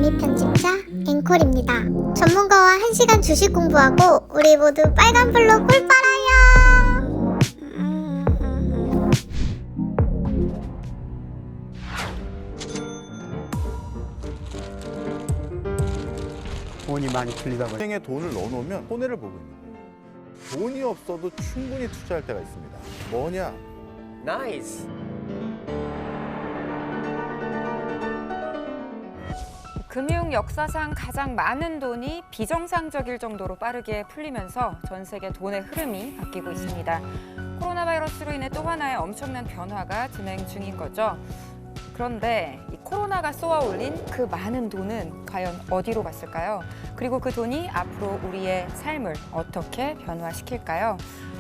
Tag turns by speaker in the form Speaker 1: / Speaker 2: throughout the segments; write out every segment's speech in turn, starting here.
Speaker 1: 재미 편집자 앵콜입니다. 전문가와 1시간 주식 공부하고 우리 모두 빨간불로 꿀 빨아요.
Speaker 2: 돈이 많이 풀리다 보니
Speaker 3: 은행에 돈을 넣어놓으면 손해를 보고 있는 거예요. 돈이 없어도 충분히 투자할 때가 있습니다. 뭐냐?
Speaker 4: 나이스.
Speaker 5: 금융 역사상 가장 많은 돈이 비정상적일 정도로 빠르게 풀리면서 전 세계 돈의 흐름이 바뀌고 있습니다. 코로나 바이러스로 인해 또 하나의 엄청난 변화가 진행 중인 거죠. 그런데 이 코로나가 쏘아올린 그 많은 돈은 과연 어디로 갔을까요? 그리고 그 돈이 앞으로 우리의 삶을 어떻게 변화시킬까요?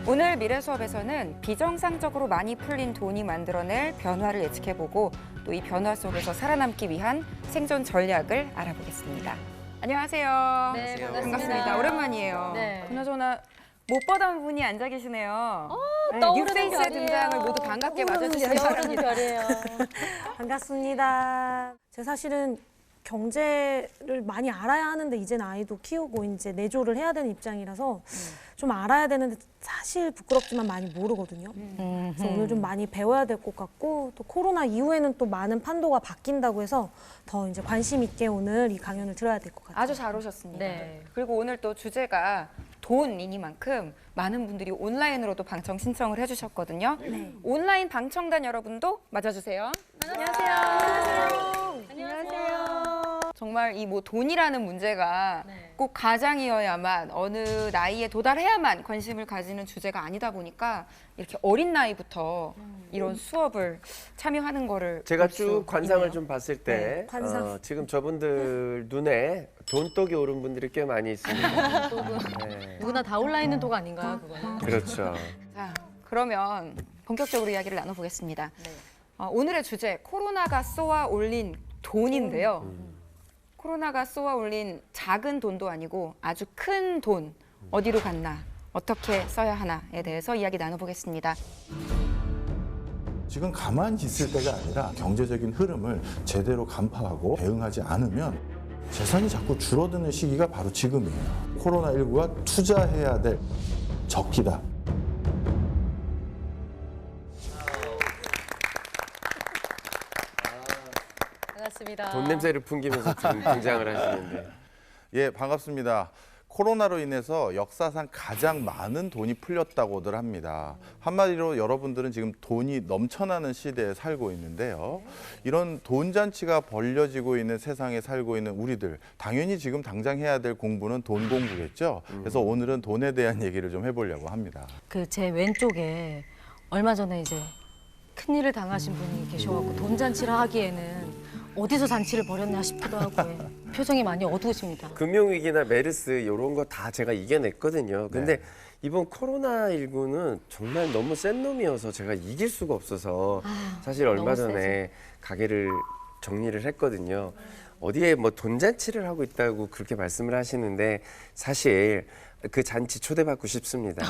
Speaker 5: 오늘 미래 수업에서는 비정상적으로 많이 풀린 돈이 만들어낼 변화를 예측해보고 또 이 변화 속에서 살아남기 위한 생존 전략을 알아보겠습니다. 안녕하세요.
Speaker 6: 네,
Speaker 5: 반갑습니다. 오랜만이에요.
Speaker 6: 네.
Speaker 5: 그나저나 못 보던 분이 앉아 계시네요.
Speaker 6: 떠오르는
Speaker 5: 뉴페이스의
Speaker 6: 별이에요.
Speaker 5: 등장을 모두 반갑게 맞아주시기
Speaker 6: 떠오르는
Speaker 5: 바랍니다.
Speaker 6: 별이에요.
Speaker 7: 반갑습니다. 제가 사실은 경제를 많이 알아야 하는데 이제는 아이도 키우고 이제 내조를 해야 되는 입장이라서 좀 알아야 되는데 사실 부끄럽지만 많이 모르거든요. 그래서 오늘 좀 많이 배워야 될 것 같고 또 코로나 이후에는 또 많은 판도가 바뀐다고 해서 더 이제 관심 있게 오늘 이 강연을 들어야 될 것 같아요.
Speaker 5: 아주 잘 오셨습니다.
Speaker 6: 네.
Speaker 5: 그리고 오늘 또 주제가 돈이니만큼 많은 분들이 온라인으로도 방청 신청을 해주셨거든요.
Speaker 7: 네.
Speaker 5: 온라인 방청단 여러분도 맞아주세요.
Speaker 6: 안녕하세요.
Speaker 5: 정말 이 뭐 돈이라는 문제가
Speaker 6: 네.
Speaker 5: 꼭 가장이어야만 어느 나이에 도달해야만 관심을 가지는 주제가 아니다 보니까 이렇게 어린 나이부터 이런 수업을 참여하는 거를
Speaker 4: 제가
Speaker 5: 볼 수
Speaker 4: 쭉 관상을
Speaker 5: 있네요.
Speaker 4: 좀 봤을 때
Speaker 7: 네, 관상.
Speaker 4: 지금 저분들 눈에 돈독이 오른 분들이 꽤 많이 있습니다. 네.
Speaker 6: 누구나 다 올라 있는 돈 아닌가요, 그거는?
Speaker 4: 그렇죠.
Speaker 5: 자, 그러면 본격적으로 이야기를 나눠보겠습니다.
Speaker 6: 네.
Speaker 5: 오늘의 주제, 코로나가 쏘아 올린 돈인데요. 코로나가 쏘아 올린 작은 돈도 아니고 아주 큰 돈, 어디로 갔나, 어떻게 써야 하나에 대해서 이야기 나눠보겠습니다.
Speaker 3: 지금 가만히 있을 때가 아니라 경제적인 흐름을 제대로 간파하고 대응하지 않으면 재산이 자꾸 줄어드는 시기가 바로 지금이에요. 코로나19가 투자해야 될 적기다.
Speaker 6: 반갑습니다.
Speaker 4: 돈 냄새를 풍기면서 지금 등장을 하시는데.
Speaker 3: 예, 반갑습니다. 코로나로 인해서 역사상 가장 많은 돈이 풀렸다고들 합니다. 한마디로 여러분들은 지금 돈이 넘쳐나는 시대에 살고 있는데요. 이런 돈 잔치가 벌려지고 있는 세상에 살고 있는 우리들, 당연히 지금 당장 해야 될 공부는 돈 공부겠죠. 그래서 오늘은 돈에 대한 얘기를 좀 해보려고 합니다.
Speaker 6: 그 제 왼쪽에 얼마 전에 이제 큰일을 당하신 분이 계셔갖고 돈 잔치를 하기에는 어디서 잔치를 벌였나 싶기도 하고 표정이 많이 어두우십니다.
Speaker 4: 금융위기나 메르스 이런 거 다 제가 이겨냈거든요. 근데 이번 코로나19는 정말 너무 센 놈이어서 제가 이길 수가 없어서 사실 얼마
Speaker 6: 너무
Speaker 4: 전에 가게를 정리를 했거든요. 어디에 뭐 돈잔치를 하고 있다고 그렇게 말씀을 하시는데 사실 그 잔치 초대받고 싶습니다.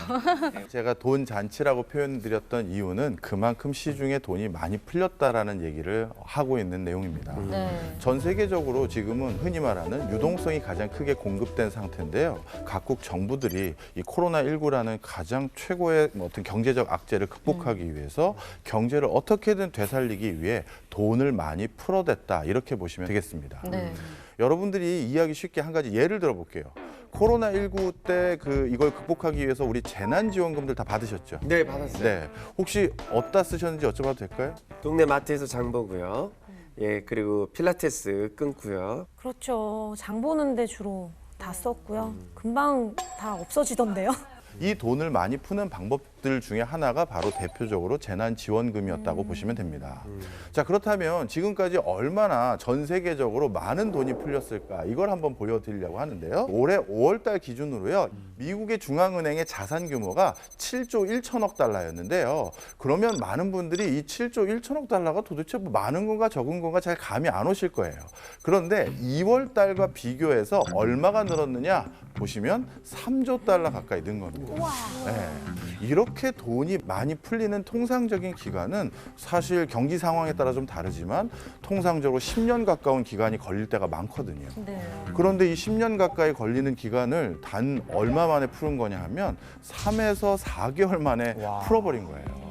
Speaker 3: 제가 돈 잔치라고 표현드렸던 이유는 그만큼 시중에 돈이 많이 풀렸다라는 얘기를 하고 있는 내용입니다.
Speaker 6: 네.
Speaker 3: 전 세계적으로 지금은 흔히 말하는 유동성이 가장 크게 공급된 상태인데요. 각국 정부들이 이 코로나19라는 가장 최고의 어떤 경제적 악재를 극복하기 위해서 경제를 어떻게든 되살리기 위해 돈을 많이 풀어댔다 이렇게 보시면 되겠습니다.
Speaker 6: 네.
Speaker 3: 여러분들이 이해하기 쉽게 한 가지 예를 들어볼게요. 코로나19 때 이걸 극복하기 위해서 우리 재난지원금들 다 받으셨죠?
Speaker 4: 네, 받았어요.
Speaker 3: 네. 혹시 어디다 쓰셨는지 여쭤봐도 될까요?
Speaker 4: 동네 마트에서 장 보고요. 예, 그리고 필라테스 끊고요.
Speaker 7: 그렇죠. 장 보는데 주로 다 썼고요. 금방 다 없어지던데요.
Speaker 3: 이 돈을 많이 푸는 방법들 중에 하나가 바로 대표적으로 재난지원금이었다고 보시면 됩니다. 자, 그렇다면 지금까지 얼마나 전 세계적으로 많은 돈이 풀렸을까 이걸 한번 보여드리려고 하는데요. 올해 5월 달 기준으로요. 미국의 중앙은행의 자산 규모가 7조 1천억 달러였는데요. 그러면 많은 분들이 이 7조 1천억 달러가 도대체 뭐 많은 건가 적은 건가 잘 감이 안 오실 거예요. 그런데 2월 달과 비교해서 얼마가 늘었느냐 보시면 3조 달러 가까이 는 겁니다. 네. 이렇게 이렇게 돈이 많이 풀리는 통상적인 기간은 사실 경기 상황에 따라 좀 다르지만 통상적으로 10년 가까운 기간이 걸릴 때가 많거든요.
Speaker 6: 네.
Speaker 3: 그런데 이 10년 가까이 걸리는 기간을 단 얼마 만에 푸는 거냐 하면 3에서 4개월 만에 풀어버린 거예요.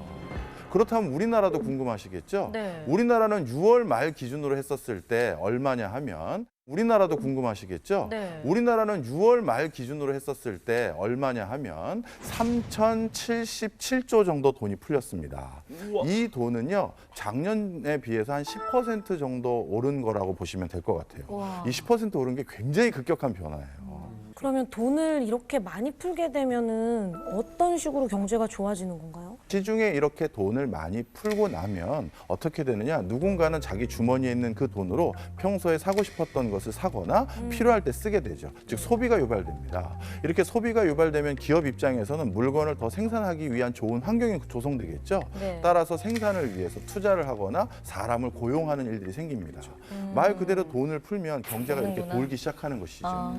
Speaker 3: 그렇다면 우리나라도 궁금하시겠죠?
Speaker 6: 네.
Speaker 3: 우리나라는 6월 말 기준으로 했었을 때 얼마냐 하면 우리나라도 궁금하시겠죠?
Speaker 6: 네.
Speaker 3: 우리나라는 6월 말 기준으로 했었을 때 얼마냐 하면 3,077조 정도 돈이 풀렸습니다. 이 돈은요, 작년에 비해서 한 10% 정도 오른 거라고 보시면 될 것 같아요.
Speaker 6: 우와.
Speaker 3: 이 10% 오른 게 굉장히 급격한 변화예요.
Speaker 7: 그러면 돈을 이렇게 많이 풀게 되면은 어떤 식으로 경제가 좋아지는 건가요?
Speaker 3: 시중에 이렇게 돈을 많이 풀고 나면 어떻게 되느냐, 누군가는 자기 주머니에 있는 그 돈으로 평소에 사고 싶었던 것을 사거나 필요할 때 쓰게 되죠. 즉 소비가 유발됩니다. 이렇게 소비가 유발되면 기업 입장에서는 물건을 더 생산하기 위한 좋은 환경이 조성되겠죠.
Speaker 6: 네.
Speaker 3: 따라서 생산을 위해서 투자를 하거나 사람을 고용하는 일들이 생깁니다. 말 그대로 돈을 풀면 경제가 이렇게
Speaker 6: 그런구나.
Speaker 3: 돌기 시작하는 것이죠.
Speaker 6: 아.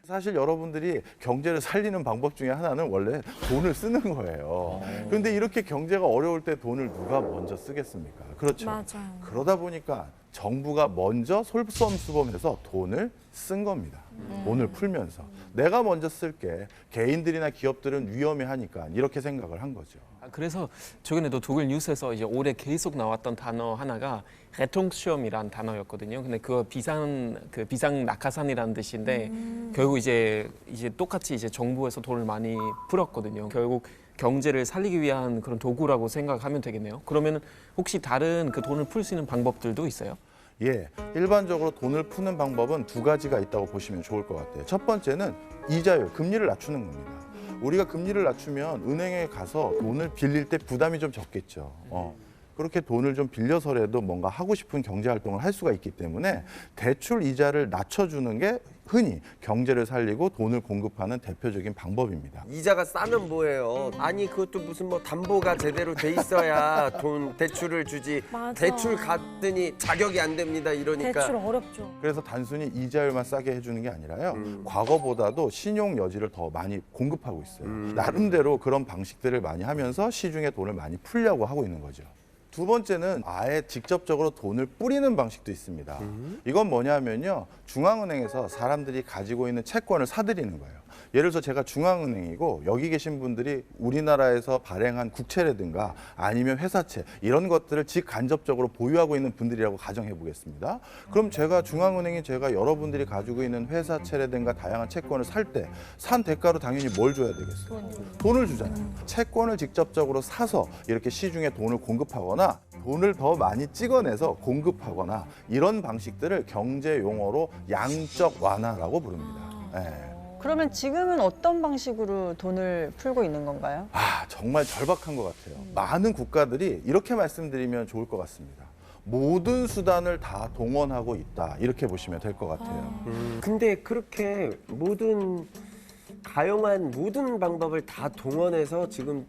Speaker 3: 사실 여러분들이 경제를 살리는 방법 중에 하나는 원래 돈을 쓰는 거예요. 그런데 이렇게 경제가 어려울 때 돈을 누가 먼저 쓰겠습니까? 그렇죠.
Speaker 7: 맞아요.
Speaker 3: 그러다 보니까 정부가 먼저 솔선수범해서 돈을 쓴 겁니다. 돈을 풀면서. 내가 먼저 쓸게. 개인들이나 기업들은 위험해하니까 이렇게 생각을 한 거죠.
Speaker 8: 그래서 최근에도 독일 뉴스에서 이제 올해 계속 나왔던 단어 하나가 Rettungsschirm이란 단어였거든요. 근데 그 비상 낙하산이라는 뜻인데 결국 이제 똑같이 이제 정부에서 돈을 많이 풀었거든요. 결국 경제를 살리기 위한 그런 도구라고 생각하면 되겠네요. 그러면 혹시 다른 그 돈을 풀 수 있는 방법들도 있어요?
Speaker 3: 예, 일반적으로 돈을 푸는 방법은 두 가지가 있다고 보시면 좋을 것 같아요. 첫 번째는 이자율, 금리를 낮추는 겁니다. 우리가 금리를 낮추면 은행에 가서 돈을 빌릴 때 부담이 좀 적겠죠. 그렇게 돈을 좀 빌려서라도 뭔가 하고 싶은 경제 활동을 할 수가 있기 때문에 대출 이자를 낮춰주는 게 흔히 경제를 살리고 돈을 공급하는 대표적인 방법입니다.
Speaker 4: 이자가 싸면 뭐예요? 아니 그것도 무슨 뭐 담보가 제대로 돼 있어야 돈 대출을 주지.
Speaker 7: 맞아.
Speaker 4: 대출 갔더니 자격이 안 됩니다 이러니까.
Speaker 7: 대출 어렵죠.
Speaker 3: 그래서 단순히 이자율만 싸게 해주는 게 아니라요. 과거보다도 신용 여지를 더 많이 공급하고 있어요. 나름대로 그런 방식들을 많이 하면서 시중에 돈을 많이 풀려고 하고 있는 거죠. 두 번째는 아예 직접적으로 돈을 뿌리는 방식도 있습니다. 이건 뭐냐면요. 중앙은행에서 사람들이 가지고 있는 채권을 사들이는 거예요. 예를 들어서 제가 중앙은행이고 여기 계신 분들이 우리나라에서 발행한 국채라든가 아니면 회사채 이런 것들을 직간접적으로 보유하고 있는 분들이라고 가정해 보겠습니다. 그럼 제가 중앙은행이 제가 여러분들이 가지고 있는 회사채라든가 다양한 채권을 살 때 산 대가로 당연히 뭘 줘야 되겠어요? 돈을 주잖아요. 채권을 직접적으로 사서 이렇게 시중에 돈을 공급하거나 돈을 더 많이 찍어내서 공급하거나 이런 방식들을 경제 용어로 양적 완화라고 부릅니다. 네.
Speaker 9: 그러면 지금은 어떤 방식으로 돈을 풀고 있는 건가요?
Speaker 3: 정말 절박한 것 같아요. 많은 국가들이 이렇게 말씀드리면 좋을 것 같습니다. 모든 수단을 다 동원하고 있다. 이렇게 보시면 될 것 같아요.
Speaker 4: 근데 그렇게 가용한 모든 방법을 다 동원해서 지금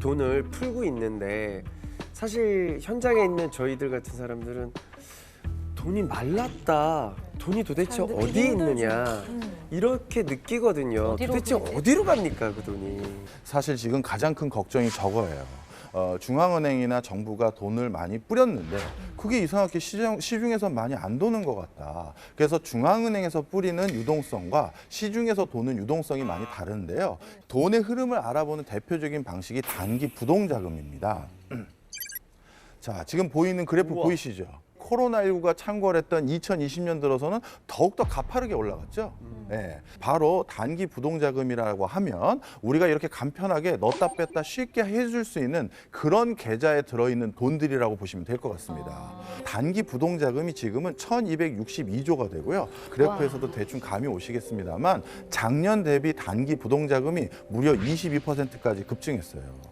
Speaker 4: 돈을 풀고 있는데 사실 현장에 있는 저희들 같은 사람들은 돈이 말랐다. 돈이 도대체
Speaker 7: 잘 느끼기
Speaker 4: 어디에 있느냐.
Speaker 7: 힘들죠.
Speaker 4: 이렇게 느끼거든요.
Speaker 6: 어디로
Speaker 4: 도대체 어디로 갑니까 그 돈이.
Speaker 3: 사실 지금 가장 큰 걱정이 저거예요. 중앙은행이나 정부가 돈을 많이 뿌렸는데 그게 이상하게 시중에서 많이 안 도는 것 같다. 그래서 중앙은행에서 뿌리는 유동성과 시중에서 도는 유동성이 많이 다른데요. 돈의 흐름을 알아보는 대표적인 방식이 단기 부동자금입니다. 자, 지금 보이는 그래프 보이시죠? 코로나19가 창궐했던 2020년 들어서는 더욱더 가파르게 올라갔죠. 네, 바로 단기 부동자금이라고 하면 우리가 이렇게 간편하게 넣었다 뺐다 쉽게 해줄 수 있는 그런 계좌에 들어있는 돈들이라고 보시면 될 것 같습니다. 단기 부동자금이 지금은 1262조가 되고요. 그래프에서도 대충 감이 오시겠습니다만 작년 대비 단기 부동자금이 무려 22%까지 급증했어요.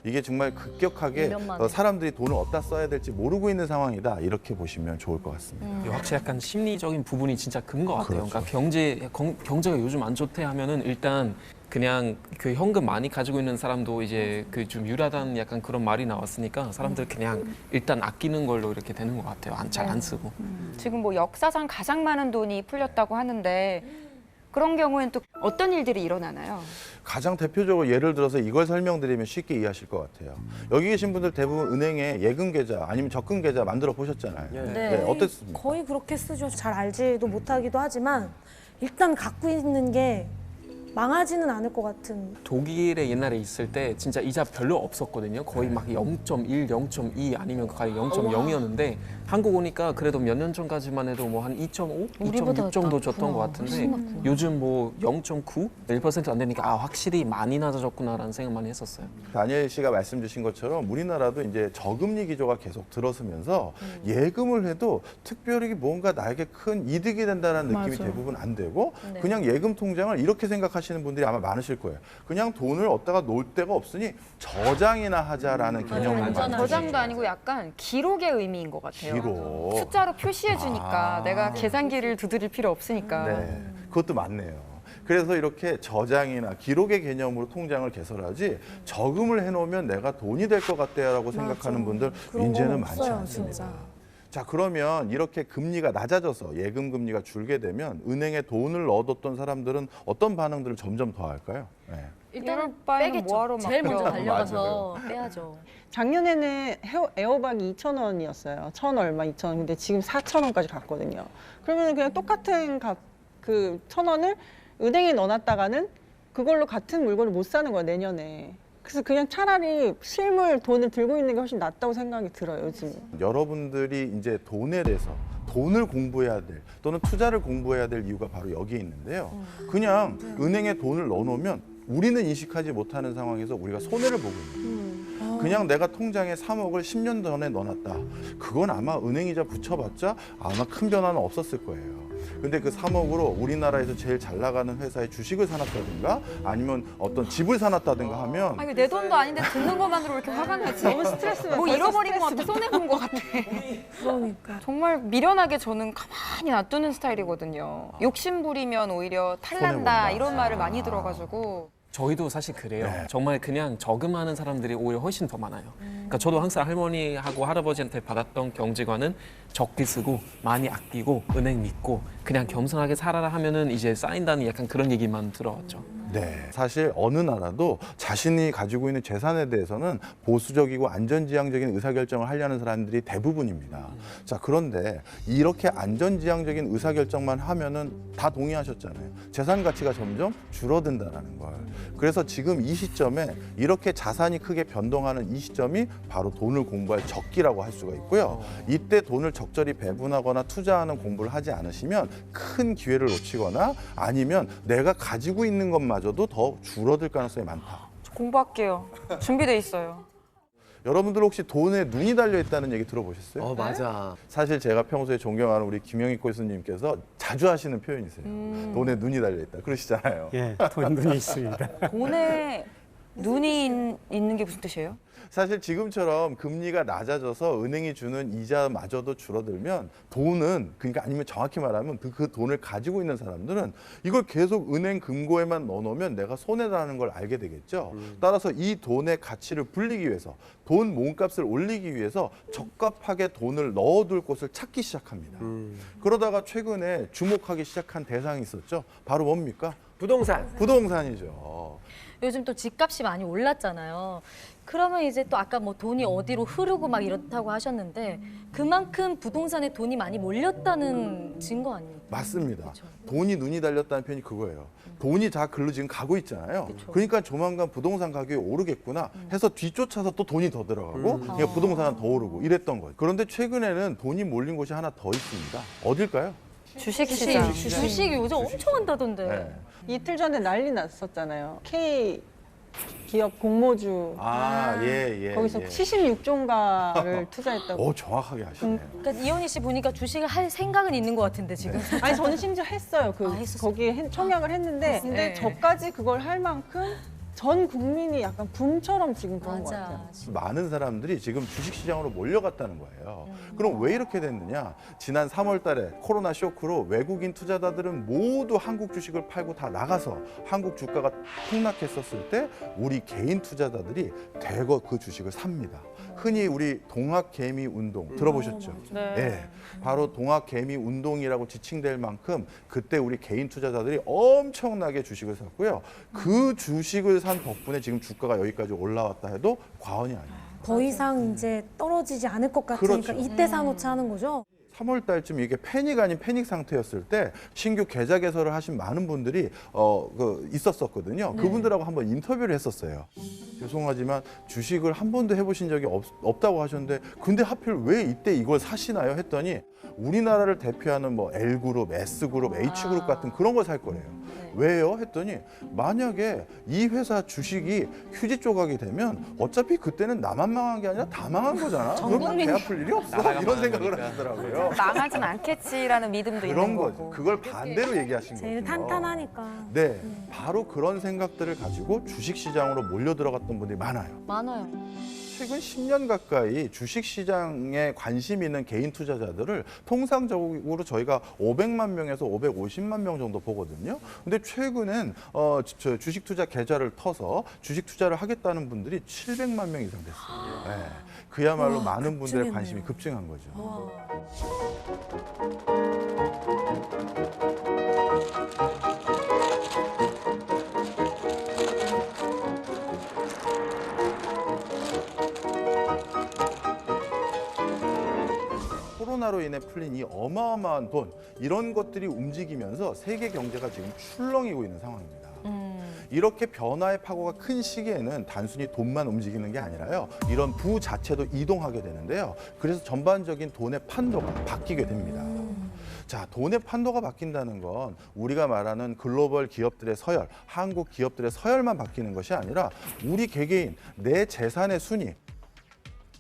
Speaker 3: 이게 정말 급격하게
Speaker 6: 1년 만에.
Speaker 3: 사람들이 돈을 어디다 써야 될지 모르고 있는 상황이다. 이렇게 보시면 좋을 것 같습니다.
Speaker 8: 확실히 약간 심리적인 부분이 진짜 큰 것 같아요.
Speaker 3: 그렇죠.
Speaker 8: 그러니까 경제가 요즘 안 좋대 하면은 일단 그냥 그 현금 많이 가지고 있는 사람도 이제 그 좀 유라단 약간 그런 말이 나왔으니까 사람들 그냥 일단 아끼는 걸로 이렇게 되는 것 같아요. 잘 안 쓰고.
Speaker 5: 지금 뭐 역사상 가장 많은 돈이 풀렸다고 하는데 그런 경우엔 또 어떤 일들이 일어나나요?
Speaker 3: 가장 대표적으로 예를 들어서 이걸 설명드리면 쉽게 이해하실 것 같아요. 여기 계신 분들 대부분 은행에 예금 계좌 아니면 적금 계좌 만들어 보셨잖아요.
Speaker 7: 네.
Speaker 3: 어땠습니까?
Speaker 7: 거의 그렇게 쓰죠. 잘 알지도 못하기도 하지만 일단 갖고 있는 게 망하지는 않을 것 같은.
Speaker 8: 독일에 옛날에 있을 때 진짜 이자 별로 없었거든요. 거의 막 0.1, 0.2 아니면 거의 0.0이었는데 한국 오니까 그래도 몇 년 전까지만 해도 뭐 한 2.5,
Speaker 6: 우리보다
Speaker 8: 2.6 정도
Speaker 6: 낮구나.
Speaker 8: 줬던 것 같은데
Speaker 6: 훨씬 낮구나.
Speaker 8: 요즘 뭐 0.9, 1% 안 되니까 아 확실히 많이 낮아졌구나라는 생각 많이 했었어요.
Speaker 3: 다니엘 씨가 말씀 주신 것처럼 우리나라도 이제 저금리 기조가 계속 들어서면서 예금을 해도 특별히 뭔가 나에게 큰 이득이 된다는 느낌이
Speaker 7: 맞아요.
Speaker 3: 대부분 안 되고
Speaker 6: 네.
Speaker 3: 그냥 예금 통장을 이렇게 생각하시는 분들이 아마 많으실 거예요. 그냥 돈을 얻다가 놓을 데가 없으니 저장이나 하자라는 개념을 많이
Speaker 6: 완전하게.
Speaker 3: 쓰시죠.
Speaker 5: 저장도 아니고 약간 기록의 의미인 것 같아요.
Speaker 3: 기록.
Speaker 5: 숫자로 표시해 주니까
Speaker 3: 아.
Speaker 5: 내가 계산기를 두드릴 필요 없으니까.
Speaker 3: 네, 그것도 맞네요. 그래서 이렇게 저장이나 기록의 개념으로 통장을 개설하지 저금을 해놓으면 내가 돈이 될 것 같다라고 생각하는 분들
Speaker 7: 그런 건
Speaker 3: 이제는 많지
Speaker 7: 없어요,
Speaker 3: 않습니다.
Speaker 7: 진짜.
Speaker 3: 자, 그러면 이렇게 금리가 낮아져서 예금 금리가 줄게 되면 은행에 돈을 넣어뒀던 사람들은 어떤 반응들을 점점 더 할까요? 네.
Speaker 5: 이럴 바에는
Speaker 6: 빼겠죠.
Speaker 5: 뭐하러 막
Speaker 6: 제일 먼저
Speaker 5: 그래요.
Speaker 6: 달려가서 빼야죠.
Speaker 9: 작년에는 에어박이 2,000원이었어요. 1,000 얼마 2,000원. 근데 지금 4,000원까지 갔거든요. 그러면 그냥 똑같은 그 1,000원을 은행에 넣어놨다가는 그걸로 같은 물건을 못 사는 거야, 내년에. 그래서 그냥 차라리 실물 돈을 들고 있는 게 훨씬 낫다고 생각이 들어요, 요즘.
Speaker 3: 여러분들이 이제 돈에 대해서 돈을 공부해야 될 또는 투자를 공부해야 될 이유가 바로 여기에 있는데요. 그냥 은행에 돈을 넣어놓으면 우리는 인식하지 못하는 상황에서 우리가 손해를 보고 있는 거예요. 그냥 내가 통장에 3억을 10년 전에 넣어놨다. 그건 아마 은행이자 붙여봤자 아마 큰 변화는 없었을 거예요. 근데 그 3억으로 우리나라에서 제일 잘 나가는 회사의 주식을 사놨다든가 아니면 어떤 집을 사놨다든가 하면
Speaker 5: 아, 이거 내 돈도 아닌데 듣는 것만으로 왜 이렇게 화가 나지? 너무 스트레스. 뭐 잃어버린 것 같아, 손해 본 것 같아.
Speaker 7: 그러니까.
Speaker 5: 정말 미련하게 저는 가만히 놔두는 스타일이거든요. 욕심 부리면 오히려 탈난다
Speaker 3: 손해본다.
Speaker 5: 이런 말을 많이 들어가지고.
Speaker 8: 저희도 사실 그래요.
Speaker 3: 네.
Speaker 8: 정말 그냥 저금하는 사람들이 오히려 훨씬 더 많아요. 그러니까 저도 항상 할머니하고 할아버지한테 받았던 경제관은 적게 쓰고 많이 아끼고 은행 믿고 그냥 겸손하게 살아라 하면은 이제 쌓인다는 약간 그런 얘기만 들어왔죠.
Speaker 3: 네, 사실 어느 나라도 자신이 가지고 있는 재산에 대해서는 보수적이고 안전지향적인 의사결정을 하려는 사람들이 대부분입니다. 자, 그런데 이렇게 안전지향적인 의사결정만 하면은 다 동의하셨잖아요. 재산 가치가 점점 줄어든다는 걸. 그래서 지금 이 시점에 이렇게 자산이 크게 변동하는 이 시점이 바로 돈을 공부할 적기라고 할 수가 있고요. 이때 돈을 적절히 배분하거나 투자하는 공부를 하지 않으시면 큰 기회를 놓치거나 아니면 내가 가지고 있는 것마저도 더 줄어들 가능성이 많다.
Speaker 5: 저 공부할게요. 준비돼 있어요.
Speaker 3: 여러분들 혹시 돈에 눈이 달려 있다는 얘기 들어보셨어요?
Speaker 4: 맞아.
Speaker 3: 사실 제가 평소에 존경하는 우리 김영익 교수님께서 자주 하시는 표현이세요. 돈에 눈이 달려 있다. 그러시잖아요.
Speaker 2: 예, 돈 눈이 있습니다.
Speaker 5: 돈에 눈이 있는 게 무슨 뜻이에요?
Speaker 3: 사실 지금처럼 금리가 낮아져서 은행이 주는 이자마저도 줄어들면 돈은 그러니까 아니면 정확히 말하면 그 돈을 가지고 있는 사람들은 이걸 계속 은행 금고에만 넣어놓으면 내가 손해라는 걸 알게 되겠죠. 따라서 이 돈의 가치를 불리기 위해서 돈 몸값을 올리기 위해서 적합하게 돈을 넣어둘 곳을 찾기 시작합니다. 그러다가 최근에 주목하기 시작한 대상이 있었죠. 바로 뭡니까?
Speaker 4: 부동산.
Speaker 3: 부동산이죠.
Speaker 6: 요즘 또 집값이 많이 올랐잖아요. 그러면 이제 또 아까 뭐 돈이 어디로 흐르고 막 이렇다고 하셨는데 그만큼 부동산에 돈이 많이 몰렸다는 증거 아닙니까?
Speaker 3: 맞습니다.
Speaker 6: 그렇죠.
Speaker 3: 돈이 눈이 달렸다는 표현이 그거예요. 돈이 다 글로 지금 가고 있잖아요. 그러니까 조만간 부동산 가격이 오르겠구나 해서 뒤쫓아서 또 돈이 더 들어가고 그러니까 부동산은 더 오르고 이랬던 거예요. 그런데 최근에는 돈이 몰린 곳이 하나 더 있습니다. 어딜까요?
Speaker 5: 주식시장.
Speaker 6: 주식이 요즘 엄청 한다던데.
Speaker 3: 네.
Speaker 9: 이틀 전에 난리 났었잖아요. K 기업 공모주
Speaker 3: 예.
Speaker 9: 거기서 76조인가를 투자했다고.
Speaker 3: 정확하게 하시네요.
Speaker 6: 그러니까 이현희 씨 보니까 주식을 할 생각은 있는 것 같은데 지금.
Speaker 9: 아니 저는 심지어 했어요.
Speaker 6: 했었어요?
Speaker 9: 거기에 청약을 했는데 근데
Speaker 5: 네.
Speaker 9: 저까지 그걸 할 만큼 전 국민이 약간 붐처럼 지금 그런 것
Speaker 6: 맞아.
Speaker 9: 같아요.
Speaker 3: 많은 사람들이 지금 주식시장으로 몰려갔다는 거예요. 그럼 왜 이렇게 됐느냐? 지난 3월 달에 코로나 쇼크로 외국인 투자자들은 모두 한국 주식을 팔고 다 나가서 한국 주가가 폭락했었을 때 우리 개인 투자자들이 대거 그 주식을 삽니다. 흔히 우리 동학개미 운동 들어보셨죠? 네. 바로 동학개미 운동이라고 지칭될 만큼 그때 우리 개인 투자자들이 엄청나게 주식을 샀고요. 그 주식을 산 덕분에 지금 주가가 여기까지 올라왔다 해도 과언이 아니에요.
Speaker 7: 더 이상 이제 떨어지지 않을 것 같으니까
Speaker 3: 그렇죠.
Speaker 7: 이때 사놓자 하는 거죠.
Speaker 3: 3월 달쯤 이게 패닉 아닌 패닉 상태였을 때 신규 계좌 개설을 하신 많은 분들이 있었었거든요. 그분들하고 한번 인터뷰를 했었어요. 죄송하지만 주식을 한 번도 해보신 적이 없다고 하셨는데 근데 하필 왜 이때 이걸 사시나요? 했더니 우리나라를 대표하는 뭐 L그룹, S그룹, H그룹 같은 그런 걸 살 거래요. 왜요? 했더니 만약에 이 회사 주식이 휴지 조각이 되면 어차피 그때는 나만 망한 게 아니라 다 망한 거잖아. 그러면 배 아플 일이 없어.
Speaker 8: 나라가
Speaker 3: 이런 생각을
Speaker 8: 망하니까.
Speaker 3: 하시더라고요.
Speaker 5: 망하진 않겠지라는 믿음도
Speaker 3: 그런
Speaker 5: 있는
Speaker 3: 거죠.
Speaker 5: 거고.
Speaker 3: 그걸 반대로 얘기하신 거죠.
Speaker 7: 제일 탄탄하니까.
Speaker 3: 네, 바로 그런 생각들을 가지고 주식 시장으로 몰려 들어갔던 분들이 많아요.
Speaker 6: 많아요.
Speaker 3: 최근 10년 가까이 주식 시장에 관심 있는 개인 투자자들을 통상적으로 저희가 500만 명에서 550만 명 정도 보거든요. 근데 최근엔 저 주식 투자 계좌를 터서 주식 투자를 하겠다는 분들이 700만 명 이상 됐어요. 네, 그야말로
Speaker 7: 와,
Speaker 3: 많은 분들의
Speaker 7: 급증했네요.
Speaker 3: 관심이 급증한 거죠. 코로나로 인해 풀린 이 어마어마한 돈, 이런 것들이 움직이면서 세계 경제가 지금 출렁이고 있는 상황입니다. 이렇게 변화의 파고가 큰 시기에는 단순히 돈만 움직이는 게 아니라요. 이런 부 자체도 이동하게 되는데요. 그래서 전반적인 돈의 판도가 바뀌게 됩니다. 자, 돈의 판도가 바뀐다는 건 우리가 말하는 글로벌 기업들의 서열, 한국 기업들의 서열만 바뀌는 것이 아니라 우리 개개인, 내 재산의 순위,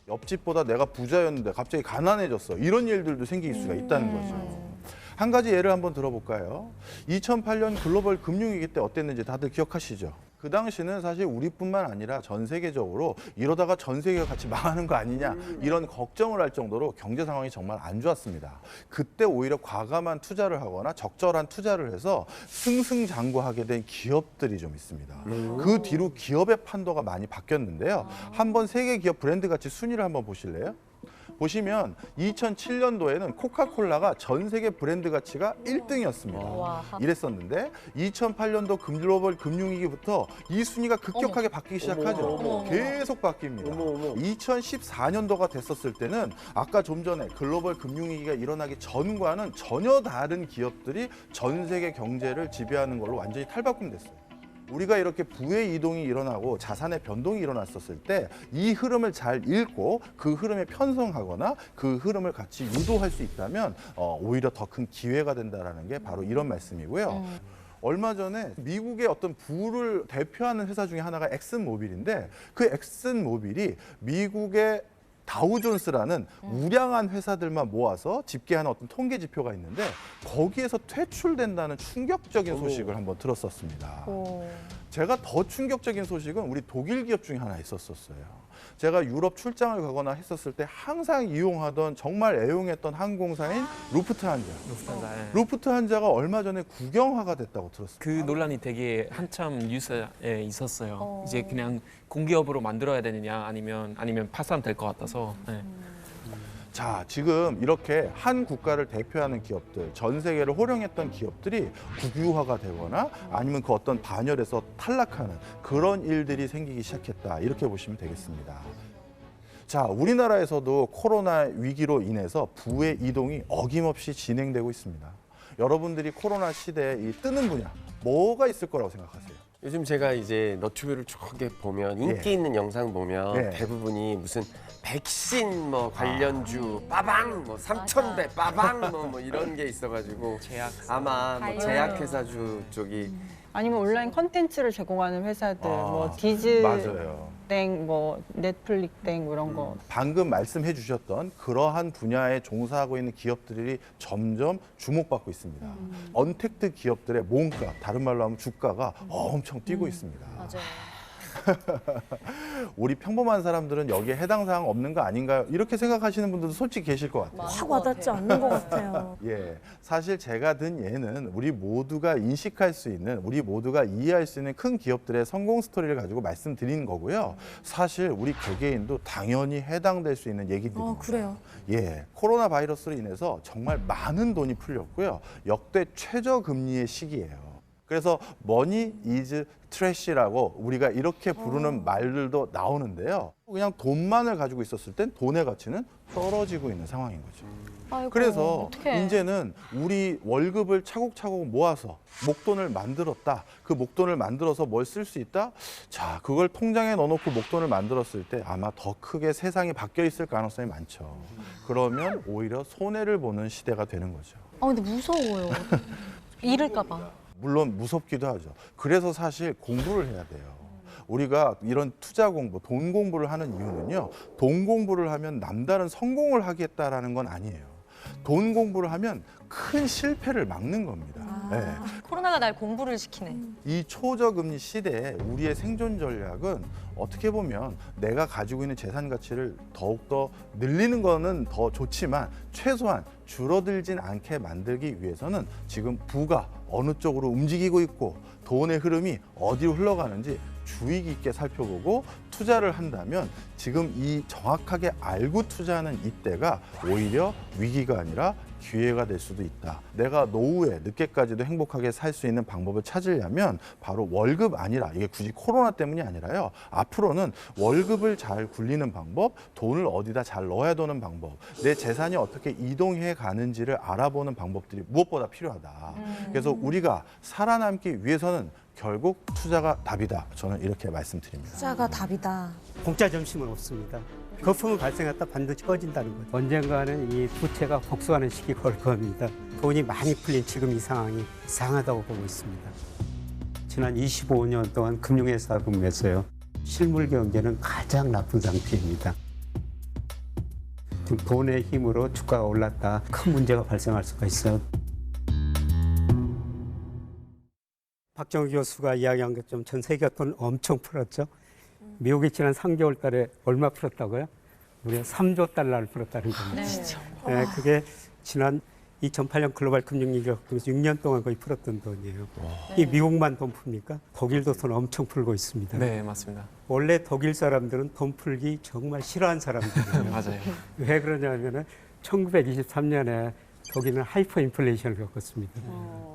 Speaker 3: 옆집보다 내가 부자였는데 갑자기 가난해졌어. 이런 일들도 생길 수가 있다는 거죠. 한 가지 예를 한번 들어볼까요? 2008년 글로벌 금융위기 때 어땠는지 다들 기억하시죠? 그 당시는 사실 우리뿐만 아니라 전 세계적으로 이러다가 전 세계가 같이 망하는 거 아니냐 이런 걱정을 할 정도로 경제 상황이 정말 안 좋았습니다. 그때 오히려 과감한 투자를 하거나 적절한 투자를 해서 승승장구하게 된 기업들이 좀 있습니다. 그 뒤로 기업의 판도가 많이 바뀌었는데요. 한번 세계 기업 브랜드 가치 순위를 한번 보실래요? 보시면 2007년도에는 코카콜라가 전 세계 브랜드 가치가 1등이었습니다. 이랬었는데 2008년도 글로벌 금융위기부터 이 순위가 급격하게 바뀌기 시작하죠. 계속 바뀝니다. 2014년도가 됐었을 때는 아까 좀 전에 글로벌 금융위기가 일어나기 전과는 전혀 다른 기업들이 전 세계 경제를 지배하는 걸로 완전히 탈바꿈됐어요. 우리가 이렇게 부의 이동이 일어나고 자산의 변동이 일어났었을 때 이 흐름을 잘 읽고 그 흐름에 편성하거나 그 흐름을 같이 유도할 수 있다면 오히려 더 큰 기회가 된다는 게 바로 이런 말씀이고요. 얼마 전에 미국의 어떤 부를 대표하는 회사 중에 하나가 엑슨모빌인데 그 엑슨모빌이 미국의 다우존스라는 우량한 회사들만 모아서 집계하는 어떤 통계 지표가 있는데 거기에서 퇴출된다는 충격적인 소식을 한번 들었었습니다. 제가 더 충격적인 소식은 우리 독일 기업 중에 하나 있었어요. 제가 유럽 출장을 가거나 했었을 때 항상 이용하던 정말 애용했던 항공사인 루프트한자. 루프트한자가 얼마 전에 국영화가 됐다고 들었어요.
Speaker 8: 그 논란이 되게 한참 뉴스에 있었어요. 이제 그냥 공기업으로 만들어야 되느냐 아니면 파산될 것 같아서. 네.
Speaker 3: 자, 지금 이렇게 한 국가를 대표하는 기업들, 전 세계를 호령했던 기업들이 국유화가 되거나 아니면 그 어떤 반열에서 탈락하는 그런 일들이 생기기 시작했다. 이렇게 보시면 되겠습니다. 자, 우리나라에서도 코로나 위기로 인해서 부의 이동이 어김없이 진행되고 있습니다. 여러분들이 코로나 시대에 이 뜨는 분야, 뭐가 있을 거라고 생각하세요?
Speaker 4: 요즘 제가 이제 너튜브를 쭉 이렇게 보면 인기 있는 영상 보면 대부분이 무슨 백신 뭐 관련주 빠방 뭐 3,000배 빠방 뭐 이런 게 있어가지고 아마 뭐 제약회사주 쪽이
Speaker 9: 아니면 온라인 컨텐츠를 제공하는 회사들, 뭐
Speaker 3: 맞아요.
Speaker 9: 디즈땡, 뭐 넷플릭땡 뭐 이런 거.
Speaker 3: 방금 말씀해 주셨던 그러한 분야에 종사하고 있는 기업들이 점점 주목받고 있습니다. 언택트 기업들의 몸값, 다른 말로 하면 주가가 엄청 뛰고 있습니다.
Speaker 6: 맞아요.
Speaker 3: 우리 평범한 사람들은 여기에 해당 사항 없는 거 아닌가요? 이렇게 생각하시는 분들도 솔직히 계실 것 같아요.
Speaker 7: 확 와닿지 않는 것 같아요.
Speaker 3: 예, 사실 제가 든 예는 우리 모두가 인식할 수 있는, 우리 모두가 이해할 수 있는 큰 기업들의 성공 스토리를 가지고 말씀드린 거고요. 사실 우리 개개인도 당연히 해당될 수 있는 얘기들입니다.
Speaker 7: 그래요?
Speaker 3: 예, 코로나 바이러스로 인해서 정말 많은 돈이 풀렸고요. 역대 최저금리의 시기예요. 그래서 머니 이즈 트래시라고 우리가 이렇게 부르는 말들도 나오는데요. 그냥 돈만을 가지고 있었을 땐 돈의 가치는 떨어지고 있는 상황인 거죠.
Speaker 6: 아이고,
Speaker 3: 그래서
Speaker 6: 어떡해.
Speaker 3: 이제는 우리 월급을 차곡차곡 모아서 목돈을 만들었다. 그 목돈을 만들어서 뭘 쓸 수 있다? 자, 그걸 통장에 넣어놓고 목돈을 만들었을 때 아마 더 크게 세상이 바뀌어 있을 가능성이 많죠. 그러면 오히려 손해를 보는 시대가 되는 거죠.
Speaker 6: 근데 무서워요. 잃을까 봐.
Speaker 3: 물론 무섭기도 하죠. 그래서 사실 공부를 해야 돼요. 우리가 이런 투자 공부, 돈 공부를 하는 이유는요. 돈 공부를 하면 남다른 성공을 하겠다라는 건 아니에요. 돈 공부를 하면 큰 실패를 막는 겁니다. 네.
Speaker 6: 코로나가 날 공부를 시키네.
Speaker 3: 이 초저금리 시대에 우리의 생존 전략은 어떻게 보면 내가 가지고 있는 재산 가치를 더욱더 늘리는 거는 더 좋지만 최소한 줄어들진 않게 만들기 위해서는 지금 부가 어느 쪽으로 움직이고 있고 돈의 흐름이 어디로 흘러가는지 주의 깊게 살펴보고 투자를 한다면 지금 이 정확하게 알고 투자하는 이때가 오히려 위기가 아니라 기회가 될 수도 있다. 내가 노후에 늦게까지도 행복하게 살 수 있는 방법을 찾으려면 바로 월급 아니라 이게 굳이 코로나 때문이 아니라요. 앞으로는 월급을 잘 굴리는 방법, 돈을 어디다 잘 넣어야 되는 방법, 내 재산이 어떻게 이동해 가는지를 알아보는 방법들이 무엇보다 필요하다. 그래서 우리가 살아남기 위해서는 결국 투자가 답이다. 저는 이렇게 말씀드립니다.
Speaker 7: 투자가 답이다.
Speaker 2: 공짜 점심은 없습니다. 거품은 발생했다 반드시 꺼진다는 거죠. 언젠가는 이 부채가 복수하는 시기가 올 겁니다. 돈이 많이 풀린 지금 이 상황이 이상하다고 보고 있습니다. 지난 25년 동안 금융회사 근무해서요. 실물 경제는 가장 나쁜 상태입니다. 지금 돈의 힘으로 주가가 올랐다. 큰 문제가 발생할 수가 있어요. 박정희 교수가 이야기한 것처럼 전 세계가 돈 엄청 풀었죠. 미국이 지난 3개월 달에 얼마 풀었다고요? 무려 3조 달러를 풀었다는 겁니다. 네, 그게 지난 2008년 글로벌 금융위기 겪으면서 6년 동안 거의 풀었던 돈이에요. 이 미국만 돈 풉니까? 독일도 돈 엄청 풀고 있습니다.
Speaker 8: 네, 맞습니다.
Speaker 2: 원래 독일 사람들은 돈 풀기 정말 싫어하는 사람들이에요.
Speaker 8: 맞아요.
Speaker 2: 왜 그러냐면은 1923년에 독일은 하이퍼 인플레이션을 겪었습니다.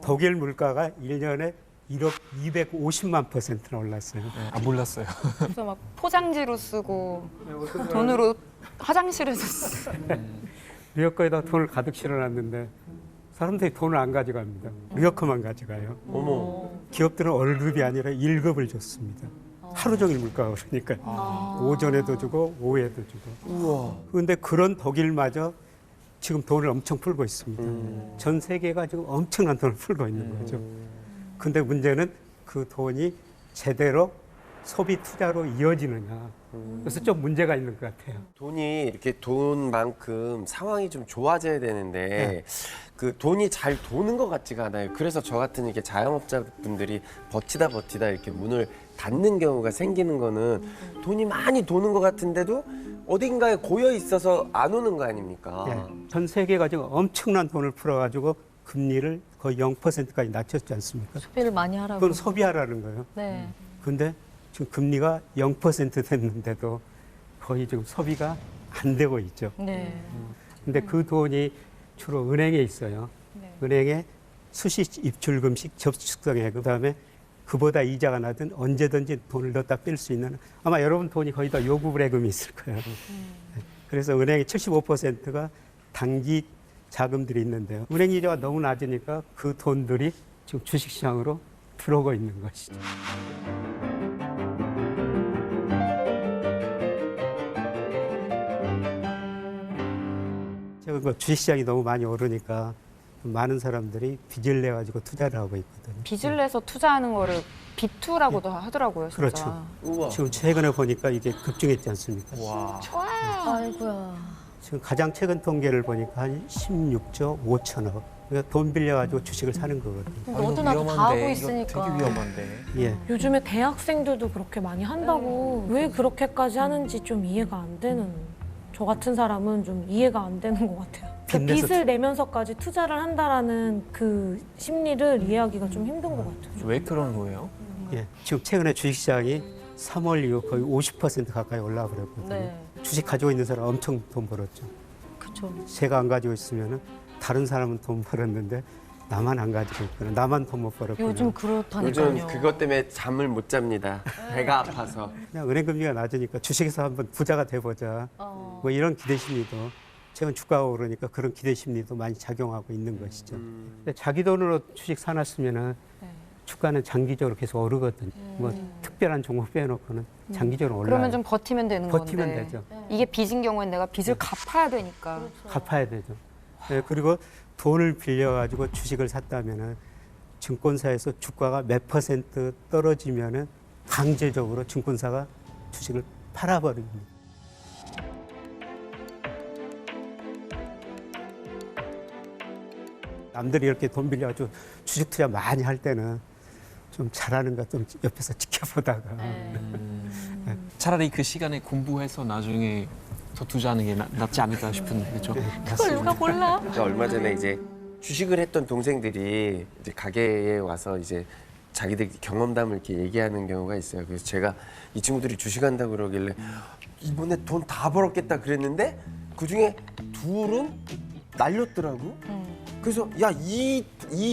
Speaker 2: 독일 물가가 1년에 1억 250만 %나 올랐어요.
Speaker 8: 아, 몰랐어요.
Speaker 5: 그래서 막 포장지로 쓰고 돈으로 화장실에서 쓰고.
Speaker 2: 리어커에다 돈을 가득 실어놨는데 사람들이 돈을 안 가져갑니다. 리어커만 가져가요.
Speaker 4: 어머.
Speaker 2: 기업들은 월급이 아니라 1급을 줬습니다. 하루 종일 물가가 오르니까 오전에도 주고 오후에도 주고.
Speaker 4: 우와.
Speaker 2: 그런데 그런 독일마저 지금 돈을 엄청 풀고 있습니다. 전 세계가 지금 엄청난 돈을 풀고 있는 거죠. 근데 문제는 그 돈이 제대로 소비 투자로 이어지느냐. 그래서 좀 문제가 있는 것 같아요.
Speaker 4: 돈이 이렇게 돈만큼 상황이 좀 좋아져야 되는데 그 돈이 잘 도는 것 같지가 않아요. 그래서 저 같은 이렇게 자영업자분들이 버티다 이렇게 문을 닫는 경우가 생기는 거는 돈이 많이 도는 것 같은데도 어딘가에 고여 있어서 안 오는 거 아닙니까?
Speaker 2: 예, 전 세계가 지금 엄청난 돈을 풀어가지고 금리를 거의 0%까지 낮췄지 않습니까?
Speaker 6: 소비를 많이 하라고.
Speaker 2: 그건 소비하라는 거예요.
Speaker 6: 네.
Speaker 2: 근데 지금 금리가 0% 됐는데도 거의 지금 소비가 안 되고 있죠.
Speaker 6: 네.
Speaker 2: 근데 그 돈이 주로 은행에 있어요. 은행에 수시 입출금식 접수성에 그다음에 그보다 이자가 나든 언제든지 돈을 넣었다 뺄 수 있는 아마 여러분 돈이 거의 다 요구불예금이 있을 거예요. 그래서 은행의 75%가 단기 자금들이 있는데요. 은행 이자가 너무 낮으니까 그 돈들이 지금 주식시장으로 들어오고 있는 것이죠. 제가 그 주식시장이 너무 많이 오르니까 많은 사람들이 빚을 내가지고 투자를 하고 있거든요.
Speaker 5: 빚을 내서 투자하는 거를 비투라고도 하더라고요, 진짜.
Speaker 2: 그렇죠.
Speaker 4: 우와.
Speaker 2: 지금 최근에 보니까 이게 급증했지 않습니까?
Speaker 4: 와.
Speaker 6: 아이고야.
Speaker 2: 지금 가장 최근 통계를 보니까 한 16조 5천억 그러니까 돈 빌려가지고 주식을 사는 거거든요.
Speaker 6: 너도 나도 다 하고
Speaker 8: 이거
Speaker 6: 있으니까.
Speaker 8: 되게 위험한데.
Speaker 2: 예.
Speaker 7: 요즘에 대학생들도 그렇게 많이 한다고 왜 그렇게까지 하는지 좀 이해가 안 되는, 저 같은 사람은 좀 이해가 안 되는 것 같아요. 그러니까
Speaker 2: 빚내서
Speaker 7: 빚을 내면서까지 투자를 한다라는 그 심리를 이해하기가 좀 힘든 것 같아요.
Speaker 8: 왜 그런 거예요?
Speaker 2: 예. 지금 최근에 주식시장이 3월 이후 거의 50% 가까이 올라가 버렸거든요.
Speaker 6: 네.
Speaker 2: 주식 가지고 있는 사람 엄청 돈 벌었죠.
Speaker 6: 그렇죠.
Speaker 2: 제가 안 가지고 있으면은 다른 사람은 돈 벌었는데 나만 안 가지고 있거나 나만 돈 못 벌었거나.
Speaker 6: 요즘 그렇다니까요.
Speaker 4: 요즘 그것 때문에 잠을 못 잡니다. 배가 아파서.
Speaker 2: 그냥 은행 금리가 낮으니까 주식에서 한번 부자가 돼보자. 뭐 이런 기대 심리도 최근 주가가 오르니까 그런 기대 심리도 많이 작용하고 있는 것이죠. 근데 자기 돈으로 주식 사놨으면은 주가는 장기적으로 계속 오르거든요. 뭐 특별한 종목 빼놓고는 장기적으로 올라요.
Speaker 5: 그러면 좀 버티면 되는
Speaker 2: 버티면
Speaker 5: 건데.
Speaker 2: 되죠.
Speaker 5: 이게 빚인 경우엔 내가 빚을 갚아야 되니까.
Speaker 2: 갚아야 되죠. 네, 그리고 돈을 빌려가지고 주식을 샀다면은 증권사에서 주가가 몇 퍼센트 떨어지면은 강제적으로 증권사가 주식을 팔아버립니다. 남들이 이렇게 돈 빌려가지고 주식 투자 많이 할 때는 좀 잘하는 거 좀 옆에서 지켜보다가
Speaker 8: 차라리 그 시간에 공부해서 나중에 더 투자하는 게 낫지 않을까 싶은데 그렇죠?
Speaker 6: 그걸 누가 몰라?
Speaker 4: 제가 얼마 전에 이제 주식을 했던 동생들이 이제 가게에 와서 이제 자기들 경험담을 이렇게 얘기하는 경우가 있어요. 그래서 제가 이 친구들이 주식한다고 그러길래 이번에 돈 다 벌었겠다 그랬는데 그중에 둘은 날렸더라고. 그래서 야, 이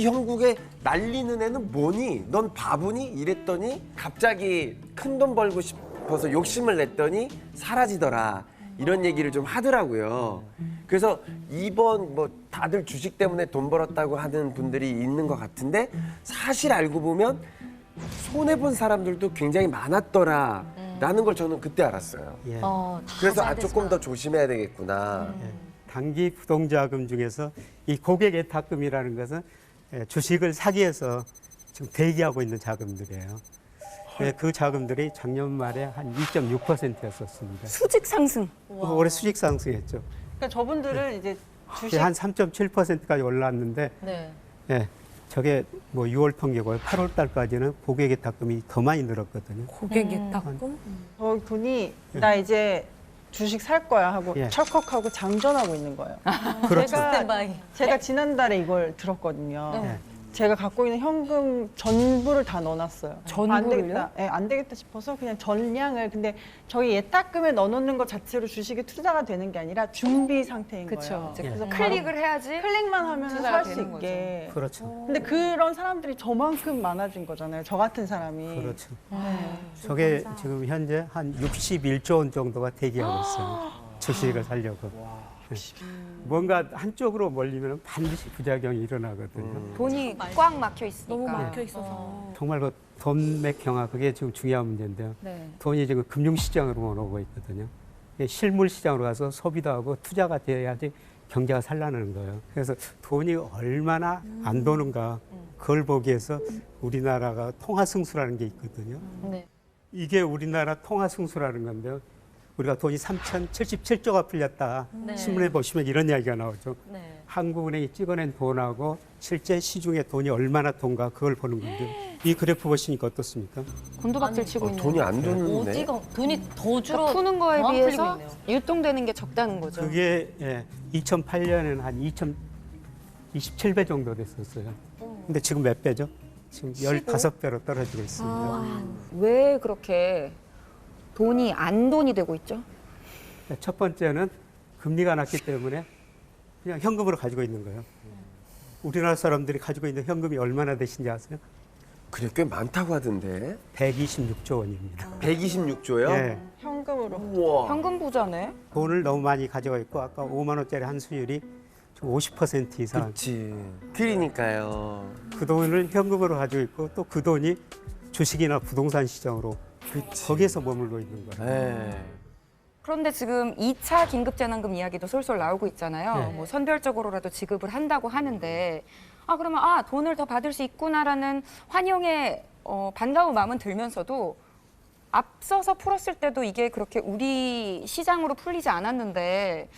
Speaker 4: 형국에 날리는 애는 뭐니? 넌 바보니? 이랬더니 갑자기 큰 돈 벌고 싶어서 욕심을 냈더니 사라지더라. 이런 얘기를 좀 하더라고요. 그래서 이번 뭐 다들 주식 때문에 돈 벌었다고 하는 분들이 있는 것 같은데 사실 알고 보면 손해본 사람들도 굉장히 많았더라라는 걸 저는 그때 알았어요.
Speaker 2: 예.
Speaker 6: 다
Speaker 4: 그래서
Speaker 6: 잘
Speaker 4: 조금
Speaker 6: 되지만.
Speaker 4: 더 조심해야 되겠구나.
Speaker 2: 단기 부동자금 중에서 이 고객 예탁금이라는 것은 주식을 사기 위해서 지금 대기하고 있는 자금들이에요. 그 자금들이 작년 말에 한 2.6%였었습니다.
Speaker 5: 수직 상승.
Speaker 2: 올해 수직 상승했죠.
Speaker 9: 그러니까 저분들은 이제 주식
Speaker 2: 한 3.7%까지 올랐는데
Speaker 6: 네.
Speaker 2: 예, 저게 뭐 6월 통계고 8월 달까지는 고객 예탁금이 더 많이 늘었거든요.
Speaker 7: 고객 예탁금?
Speaker 9: 분이 나 이제 주식 살 거야 하고
Speaker 2: 예.
Speaker 9: 철컥하고 장전하고 있는 거예요.
Speaker 2: 그렇죠.
Speaker 6: 스탠바이.
Speaker 9: 제가 지난달에 이걸 들었거든요.
Speaker 2: 네.
Speaker 9: 제가 갖고 있는 현금 전부를 다 넣어놨어요.
Speaker 5: 전부를요?
Speaker 9: 안 되겠다. 네, 안 되겠다 싶어서 그냥 전량을. 근데 저희 예탁금에 넣어놓는 것 자체로 주식에 투자가 되는 게 아니라 준비 상태인
Speaker 5: 그렇죠.
Speaker 9: 거예요.
Speaker 5: 그래서 클릭을 해야지.
Speaker 9: 클릭만 하면
Speaker 5: 투자가
Speaker 9: 살 수
Speaker 5: 되는
Speaker 9: 있게.
Speaker 2: 그렇죠.
Speaker 9: 근데 그런 사람들이 저만큼 많아진 거잖아요. 저 같은 사람이.
Speaker 2: 그렇죠.
Speaker 9: 네.
Speaker 2: 저게 지금 현재 한 61조 원 정도가 대기하고 있어요. 주식을 살려고. 네. 뭔가 한쪽으로 몰리면 반드시 부작용이 일어나거든요.
Speaker 5: 돈이 꽉 막혀 있으니까.
Speaker 7: 너무 막혀 있어서.
Speaker 2: 정말 그 돈맥 경화 그게 지금 중요한 문제인데요.
Speaker 5: 네.
Speaker 2: 돈이 지금 금융시장으로만 오고 있거든요. 이게 실물시장으로 가서 소비도 하고 투자가 돼야지 경제가 살라는 거예요. 그래서 돈이 얼마나 안 도는가 그걸 보기 위해서 우리나라가 통화승수라는 게 있거든요.
Speaker 6: 네.
Speaker 2: 이게 우리나라 통화승수라는 건데요. 우리가 돈이 3,077조가 풀렸다.
Speaker 6: 네.
Speaker 2: 신문에 보시면 이런 이야기가 나오죠.
Speaker 6: 네.
Speaker 2: 한국은행이 찍어낸 돈하고 실제 시중에 돈이 얼마나 돈가 그걸 보는 건데 이 그래프 보시니까 어떻습니까?
Speaker 5: 곤두박질 치고 있는.
Speaker 4: 돈이 안 도는데.
Speaker 6: 어디가 돈이 더 줄어
Speaker 5: 그러니까 푸는 거에
Speaker 6: 더안
Speaker 5: 비해서
Speaker 6: 풀리고 있네요.
Speaker 5: 유통되는 게 적다는 거죠.
Speaker 2: 그게 2008년에는 한 2,027배 정도 됐었어요. 근데 지금 몇 배죠? 지금 15배로 떨어지고 있습니다.
Speaker 5: 왜 그렇게 돈이 안 돈이 되고 있죠?
Speaker 2: 첫 번째는 금리가 낮기 때문에 그냥 현금으로 가지고 있는 거예요. 우리나라 사람들이 가지고 있는 현금이 얼마나 되신지 아세요?
Speaker 4: 그래 꽤 많다고 하던데.
Speaker 2: 126조 원입니다.
Speaker 4: 126조요?
Speaker 2: 예.
Speaker 9: 현금으로.
Speaker 4: 우와.
Speaker 5: 현금 부자네.
Speaker 2: 돈을 너무 많이 가져가 있고 아까 5만 원짜리 한 수율이 50% 이상
Speaker 4: 그치. 그러니까요.
Speaker 2: 그 돈을 현금으로 가지고 있고 또 그 돈이 주식이나 부동산 시장으로
Speaker 4: 그치.
Speaker 2: 거기에서 머물러 있는 거예요.
Speaker 4: 네.
Speaker 5: 그런데 지금 2차 긴급재난금 이야기도 솔솔 나오고 있잖아요.
Speaker 2: 네.
Speaker 5: 뭐 선별적으로라도 지급을 한다고 하는데 그러면 돈을 더 받을 수 있구나라는 환영의 반가운 마음은 들면서도 앞서서 풀었을 때도 이게 그렇게 우리 시장으로 풀리지 않았는데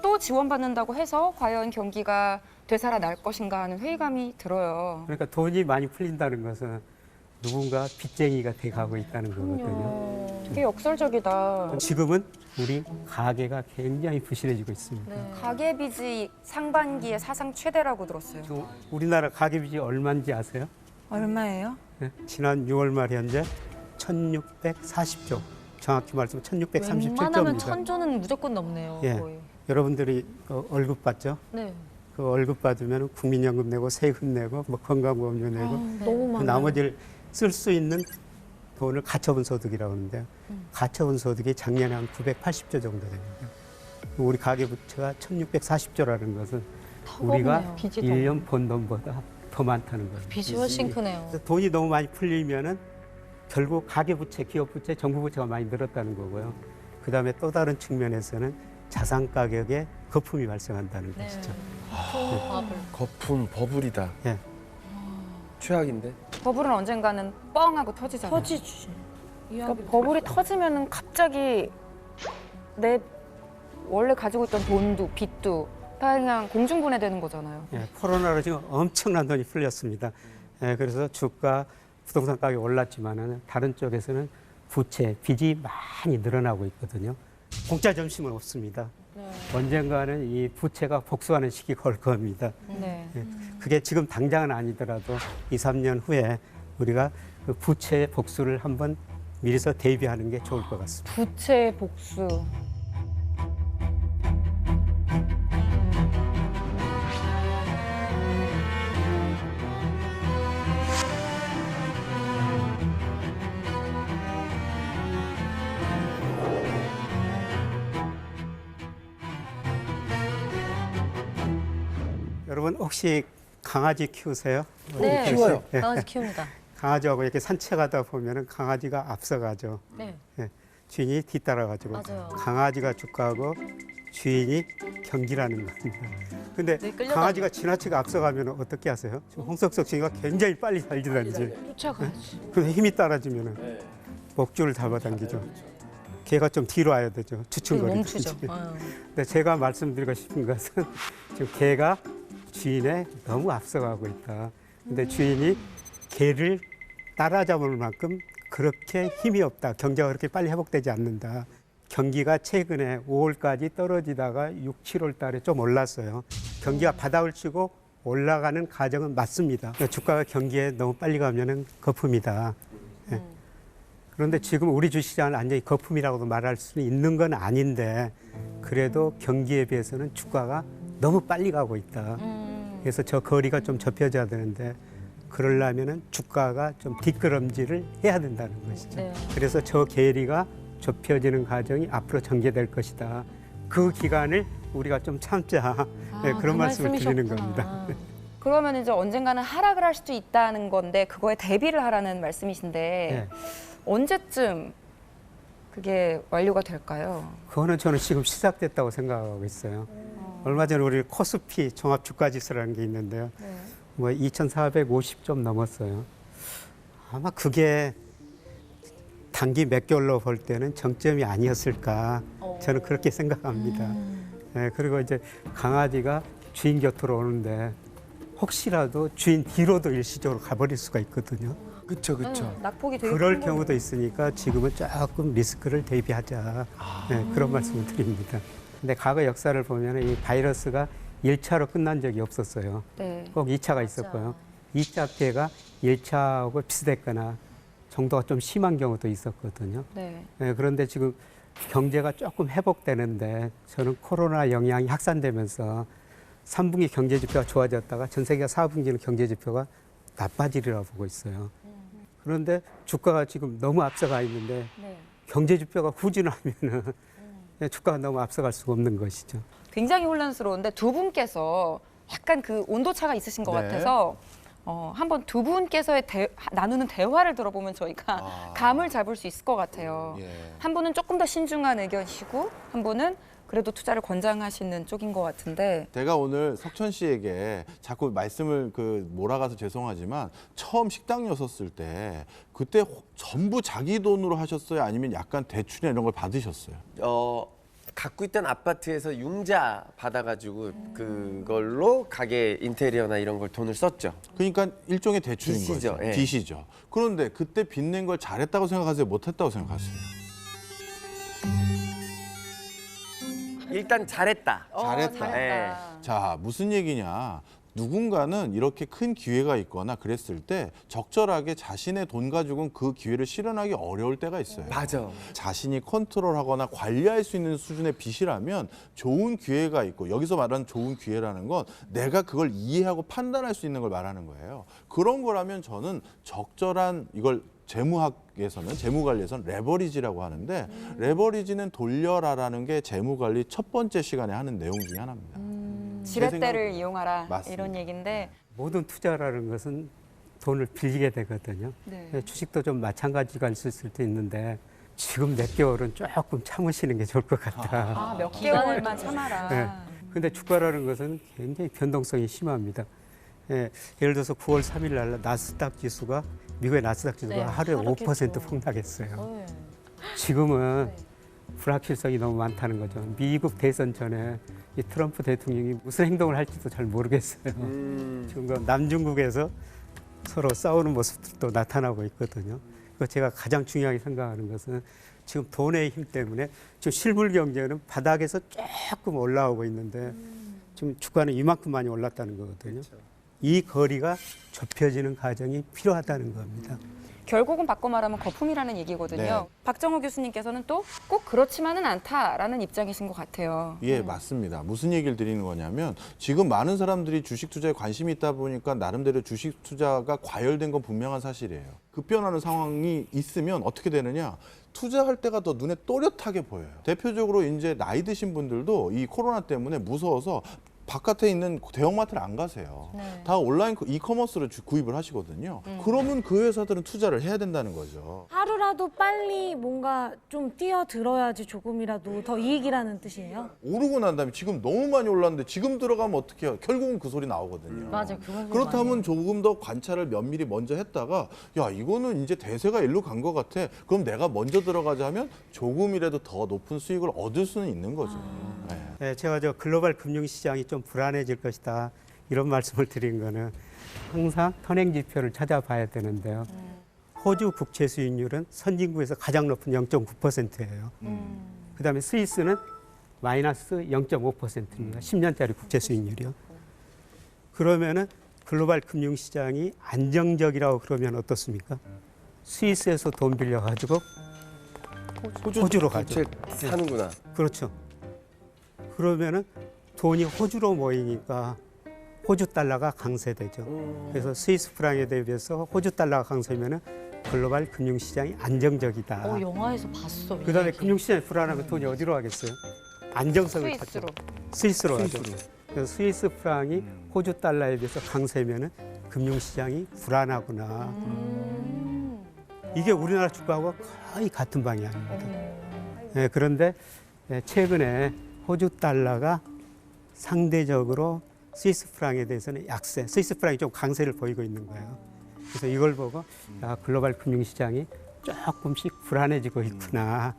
Speaker 5: 또 지원받는다고 해서 과연 경기가 되살아날 것인가 하는 회의감이 들어요.
Speaker 2: 그러니까 돈이 많이 풀린다는 것은 누군가 빚쟁이가 돼가고 있다는 거거든요.
Speaker 5: 되게 역설적이다.
Speaker 2: 지금은 우리 가계가 굉장히 부실해지고 있습니다.
Speaker 5: 가계빚이 상반기에 사상 최대라고 들었어요.
Speaker 2: 지금 우리나라 가계빚이 얼마인지 아세요?
Speaker 5: 얼마예요?
Speaker 2: 네, 지난 6월 말 현재 1,640조, 정확히 말씀
Speaker 6: 웬만하면
Speaker 2: 1,637조입니다.
Speaker 6: 1,000조는 무조건 넘네요.
Speaker 2: 예.
Speaker 6: 거의.
Speaker 2: 여러분들이 월급 받죠?
Speaker 6: 네.
Speaker 2: 그 월급 받으면 국민연금 내고 세금 내고 뭐 건강보험료 내고
Speaker 7: 너무
Speaker 2: 그
Speaker 7: 많아요.
Speaker 2: 나머지를 쓸 수 있는 돈을 가처분 소득이라고 하는데요. 가처분 소득이 작년에 한 980조 정도 됩니다. 우리 가계부채가 1,640조라는 것은 우리가
Speaker 6: 버무네요.
Speaker 9: 빚이 더
Speaker 2: 1년 번 돈보다 더 많다는 거예요.
Speaker 6: 빚이 훨씬 크네요.
Speaker 2: 그래서 돈이 너무 많이 풀리면은 결국 가계부채, 기업부채, 정부부채가 많이 늘었다는 거고요. 그다음에 또 다른 측면에서는 자산 가격에 거품이 발생한다는
Speaker 6: 네.
Speaker 2: 것이죠.
Speaker 6: 밥을.
Speaker 4: 거품 버블이다.
Speaker 2: 예.
Speaker 4: 최악인데.
Speaker 5: 버블은 언젠가는 뻥 하고 터지잖아요.
Speaker 7: 터지지.
Speaker 5: 그러니까 버블이 터지면은 갑자기 내 원래 가지고 있던 돈도 빚도 다 그냥 공중분해되는 거잖아요.
Speaker 2: 예, 코로나로 지금 엄청난 돈이 풀렸습니다. 예, 그래서 주가, 부동산 가격이 올랐지만은 다른 쪽에서는 부채, 빚이 많이 늘어나고 있거든요. 공짜 점심은 없습니다. 언젠가는 이 부채가 복수하는 시기가 올 겁니다.
Speaker 5: 네.
Speaker 2: 예, 그게 지금 당장은 아니더라도 2, 3년 후에 우리가 그 부채 복수를 한번 미리서 대비하는 게 좋을 것 같습니다.
Speaker 5: 부채 복수.
Speaker 2: 여러분 혹시 강아지 키우세요?
Speaker 6: 네,
Speaker 4: 키워요.
Speaker 2: 예.
Speaker 6: 강아지 키웁니다.
Speaker 2: 강아지하고 이렇게 산책하다 보면은 강아지가 앞서가죠.
Speaker 6: 네.
Speaker 2: 주인이 뒤따라가지고
Speaker 6: 맞아요.
Speaker 2: 강아지가 주가고 주인이 경기라는 겁니다. 근데
Speaker 6: 네, 끌려다니죠.
Speaker 2: 강아지가 지나치게 앞서가면 어떻게 하세요? 지금 홍석석 씨가 굉장히 빨리 달리던지
Speaker 5: 쫓아가야지.
Speaker 2: 근데 힘이 떨어지면 목줄을 잡아당기죠. 걔가 좀 뒤로 와야 되죠. 주춤거리든지.
Speaker 6: 멈추죠. 아유.
Speaker 2: 근데 제가 말씀드리고 싶은 것은 지금 개가 주인에 너무 앞서가고 있다. 근데 주인이 개를 따라잡을 만큼 그렇게 힘이 없다. 경제가 그렇게 빨리 회복되지 않는다. 경기가 최근에 5월까지 떨어지다가 6, 7월 달에 좀 올랐어요. 경기가 바닥을 치고 올라가는 과정은 맞습니다. 주가가 경기에 너무 빨리 가면은 거품이다. 예. 그런데 지금 우리 주시장은 완전히 거품이라고도 말할 수는 있는 건 아닌데 그래도 경기에 비해서는 주가가 너무 빨리 가고 있다. 그래서 저 거리가 좀 좁혀져야 되는데 그러려면은 주가가 좀 뒷걸음질을 해야 된다는 것이죠.
Speaker 6: 네.
Speaker 2: 그래서 저 괴리가 좁혀지는 과정이 앞으로 전개될 것이다. 그 기간을 우리가 좀 참자. 네, 그런
Speaker 6: 그
Speaker 2: 말씀을 드리는
Speaker 6: 말씀이셨구나.
Speaker 2: 겁니다.
Speaker 5: 그러면 이제 언젠가는 하락을 할 수도 있다는 건데 그거에 대비를 하라는 말씀이신데
Speaker 2: 네.
Speaker 5: 언제쯤 그게 완료가 될까요?
Speaker 2: 그거는 저는 지금 시작됐다고 생각하고 있어요. 얼마 전에 우리 코스피 종합주가지수라는 게 있는데요.
Speaker 5: 네.
Speaker 2: 뭐 2,450점 넘었어요. 아마 그게 단기 몇 개월로 볼 때는 정점이 아니었을까 저는 그렇게 생각합니다. 네, 그리고 이제 강아지가 주인 곁으로 오는데 혹시라도 주인 뒤로도 일시적으로 가버릴 수가 있거든요.
Speaker 4: 그쵸, 그쵸.
Speaker 5: 낙폭이 되게
Speaker 2: 그럴
Speaker 5: 큰
Speaker 2: 경우도 있으니까 지금은 조금 리스크를 대비하자. 네, 그런 말씀을 드립니다. 근데 과거 역사를 보면 이 바이러스가 1차로 끝난 적이 없었어요.
Speaker 5: 네.
Speaker 2: 꼭 2차가 있었고요. 2차 때가 1차하고 비슷했거나 정도가 좀 심한 경우도 있었거든요.
Speaker 5: 네.
Speaker 2: 네, 그런데 지금 경제가 조금 회복되는데 저는 코로나 영향이 확산되면서 3분기 경제 지표가 좋아졌다가 전 세계 4분기는 경제 지표가 나빠지리라고 보고 있어요. 그런데 주가가 지금 너무 앞서가 있는데
Speaker 5: 네.
Speaker 2: 경제 지표가 후진하면은 주가가 너무 앞서갈 수가 없는 것이죠.
Speaker 5: 굉장히 혼란스러운데 두 분께서 약간 그 온도차가 있으신 것
Speaker 3: 네.
Speaker 5: 같아서 한번 두 분께서의 나누는 대화를 들어보면 저희가 감을 잡을 수 있을 것 같아요.
Speaker 3: 예.
Speaker 5: 한 분은 조금 더 신중한 의견이시고 한 분은 그래도 투자를 권장하시는 쪽인 것 같은데
Speaker 3: 제가 오늘 석천 씨에게 자꾸 말씀을 몰아가서 죄송하지만 처음 식당 여섰을 때 그때 전부 자기 돈으로 하셨어요? 아니면 약간 대출이나 이런 걸 받으셨어요?
Speaker 4: 갖고 있던 아파트에서 융자 받아가지고 그걸로 가게 인테리어나 이런 걸 돈을 썼죠.
Speaker 3: 그러니까 일종의 대출인
Speaker 4: 빚이죠.
Speaker 3: 거죠.
Speaker 4: 예.
Speaker 3: 빚이죠. 그런데 그때 빚낸 걸 잘했다고 생각하세요? 못했다고 생각하세요?
Speaker 4: 일단 잘했다.
Speaker 3: 잘했다.
Speaker 4: 예.
Speaker 3: 자, 무슨 얘기냐. 누군가는 이렇게 큰 기회가 있거나 그랬을 때 적절하게 자신의 돈 가지고는 그 기회를 실현하기 어려울 때가 있어요.
Speaker 4: 맞아.
Speaker 3: 자신이 컨트롤하거나 관리할 수 있는 수준의 빚이라면 좋은 기회가 있고, 여기서 말하는 좋은 기회라는 건 내가 그걸 이해하고 판단할 수 있는 걸 말하는 거예요. 그런 거라면 저는 적절한 이걸 재무관리에서는 레버리지라고 하는데 레버리지는 돌려라라는 게 재무관리 첫 번째 시간에 하는 내용 중에 하나입니다.
Speaker 5: 지렛대를 이용하라
Speaker 3: 맞습니다.
Speaker 5: 이런 얘기인데
Speaker 2: 모든 투자라는 것은 돈을 빌리게 되거든요.
Speaker 5: 네.
Speaker 2: 주식도 좀 마찬가지가 있을 수도 있는데 지금 몇 개월은 조금 참으시는 게 좋을 것 같다.
Speaker 5: 몇 개월만 참아라.
Speaker 2: 네. 근데 주가라는 것은 굉장히 변동성이 심합니다. 예, 예를 들어서 9월 3일 날 나스닥 지수가 미국의 나스닥 지수가
Speaker 6: 네,
Speaker 2: 하루에
Speaker 6: 하락했죠.
Speaker 2: 5% 폭락했어요.
Speaker 6: 네.
Speaker 2: 지금은 불확실성이 너무 많다는 거죠. 미국 대선 전에 이 트럼프 대통령이 무슨 행동을 할지도 잘 모르겠어요. 지금 그 남중국에서 서로 싸우는 모습도 나타나고 있거든요. 그 제가 가장 중요하게 생각하는 것은 지금 돈의 힘 때문에 지금 실물 경제는 바닥에서 조금 올라오고 있는데 지금 주가는 이만큼 많이 올랐다는 거거든요. 이 거리가 좁혀지는 과정이 필요하다는 겁니다.
Speaker 5: 결국은 바꿔 말하면 거품이라는 얘기거든요.
Speaker 3: 네.
Speaker 5: 박정호 교수님께서는 또 꼭 그렇지만은 않다라는 입장이신 것 같아요.
Speaker 3: 예, 맞습니다. 무슨 얘기를 드리는 거냐면 지금 많은 사람들이 주식 투자에 관심이 있다 보니까 나름대로 주식 투자가 과열된 건 분명한 사실이에요. 급변하는 상황이 있으면 어떻게 되느냐? 투자할 때가 더 눈에 또렷하게 보여요. 대표적으로 이제 나이 드신 분들도 이 코로나 때문에 무서워서 바깥에 있는 대형마트를 안 가세요.
Speaker 6: 네.
Speaker 3: 다 온라인 이커머스로 구입을 하시거든요. 그러면 그 회사들은 투자를 해야 된다는 거죠.
Speaker 7: 하루라도 빨리 뭔가 좀 뛰어들어야지 조금이라도 더 이익이라는 뜻이에요.
Speaker 3: 오르고 난 다음에 지금 너무 많이 올랐는데 지금 들어가면 어떻게 해요? 결국은 그 소리 나오거든요.
Speaker 6: 맞아요. 그건
Speaker 3: 그렇다면 조금 더 관찰을 면밀히 먼저 했다가 야 이거는 이제 대세가 일로 간 것 같아. 그럼 내가 먼저 들어가자 하면 조금이라도 더 높은 수익을 얻을 수는 있는 거죠. 네.
Speaker 2: 네, 제가 저 글로벌 금융시장이 좀 불안해질 것이다 이런 말씀을 드린 거는 항상 선행 지표를 찾아봐야 되는데요. 호주 국채 수익률은 선진국에서 가장 높은 0.9%예요. 그다음에 스위스는 마이너스 0.5%입니다. 10년짜리 국채 수익률이요. 그러면은 글로벌 금융시장이 안정적이라고 그러면 어떻습니까? 스위스에서 돈 빌려가지고 호주로 가죠.
Speaker 4: 국채 사는구나.
Speaker 2: 그렇죠. 그러면은 돈이 호주로 모이니까 호주 달러가 강세되죠. 그래서 스위스 프랑에 대비해서 호주 달러가 강세면은 글로벌 금융시장이 안정적이다.
Speaker 6: 영화에서 봤어. 이
Speaker 2: 그다음에
Speaker 6: 얘기.
Speaker 2: 금융시장이 불안하면 돈이 어디로 가겠어요? 안정성을
Speaker 5: 스위스로.
Speaker 2: 찾죠. 스위스로 가죠. 그래서 스위스 프랑이 호주 달러에 비해서 강세면은 금융시장이 불안하구나. 이게 우리나라 주가하고 거의 같은 방향입니다. 네, 그런데 최근에 호주 달러가 상대적으로 스위스 프랑에 대해서는 약세, 스위스 프랑이 좀 강세를 보이고 있는 거예요. 그래서 이걸 보고 야, 글로벌 금융시장이 조금씩 불안해지고 있구나.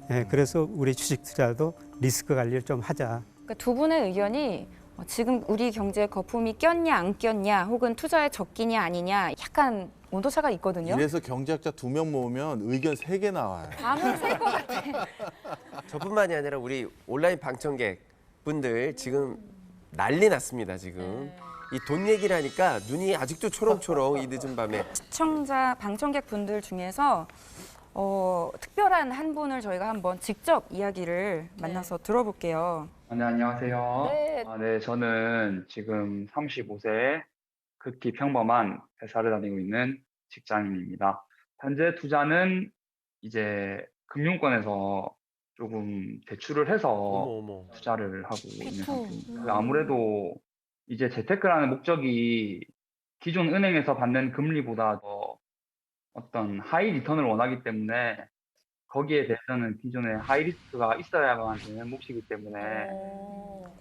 Speaker 2: 네, 그래서 우리 주식 투자도 리스크 관리를 좀 하자.
Speaker 5: 그러니까 두 분의 의견이 지금 우리 경제에 거품이 꼈냐 안 꼈냐 혹은 투자에 적기냐 아니냐 약간 온도차가 있거든요.
Speaker 3: 이래서 경제학자 2명 모으면 의견 3개 나와요.
Speaker 5: 아무리 셀것 같아.
Speaker 4: 저뿐만이 아니라 우리 온라인 방청객 분들 지금 난리 났습니다. 지금 이 돈 얘기를 하니까 눈이 아직도 초롱초롱 이 늦은 밤에.
Speaker 5: 시청자 방청객 분들 중에서 특별한 한 분을 저희가 한번 직접 이야기를 만나서 들어볼게요.
Speaker 10: 네, 안녕하세요.
Speaker 5: 네.
Speaker 10: 네, 저는 지금 35세 극히 평범한 회사를 다니고 있는 직장인입니다. 현재 투자는 이제 금융권에서 조금 대출을 해서
Speaker 4: 어머.
Speaker 10: 투자를 하고 있는 상태입니다. 아무래도 이제 재테크라는 목적이 기존 은행에서 받는 금리보다 더 어떤 하이 리턴을 원하기 때문에 거기에 대해서는 기존에 하이 리스크가 있어야만 되는 몫이기 때문에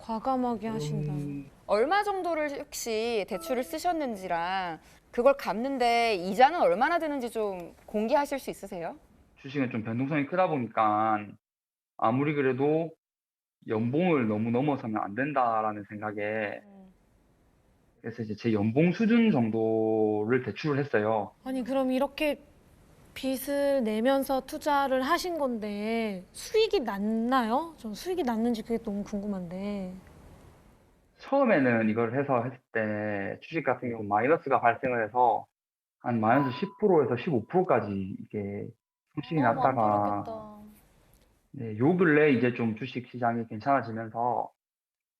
Speaker 7: 과감하게 하신다.
Speaker 5: 얼마 정도를 혹시 대출을 쓰셨는지랑 그걸 갚는데 이자는 얼마나 드는지 좀 공개하실 수 있으세요?
Speaker 10: 주식은 좀 변동성이 크다 보니까 아무리 그래도 연봉을 너무 넘어서면 안 된다라는 생각에 그래서 이제 제 연봉 수준 정도를 대출을 했어요.
Speaker 7: 아니 그럼 이렇게 빚을 내면서 투자를 하신 건데 수익이 났나요? 전 수익이 났는지 그게 너무 궁금한데.
Speaker 10: 처음에는 이걸 해서 했을 때 주식 같은 경우 마이너스가 발생을 해서 한 마이너스 10%에서 15%까지 이게 손실이 났다가 네, 요 근래 이제 좀 주식 시장이 괜찮아지면서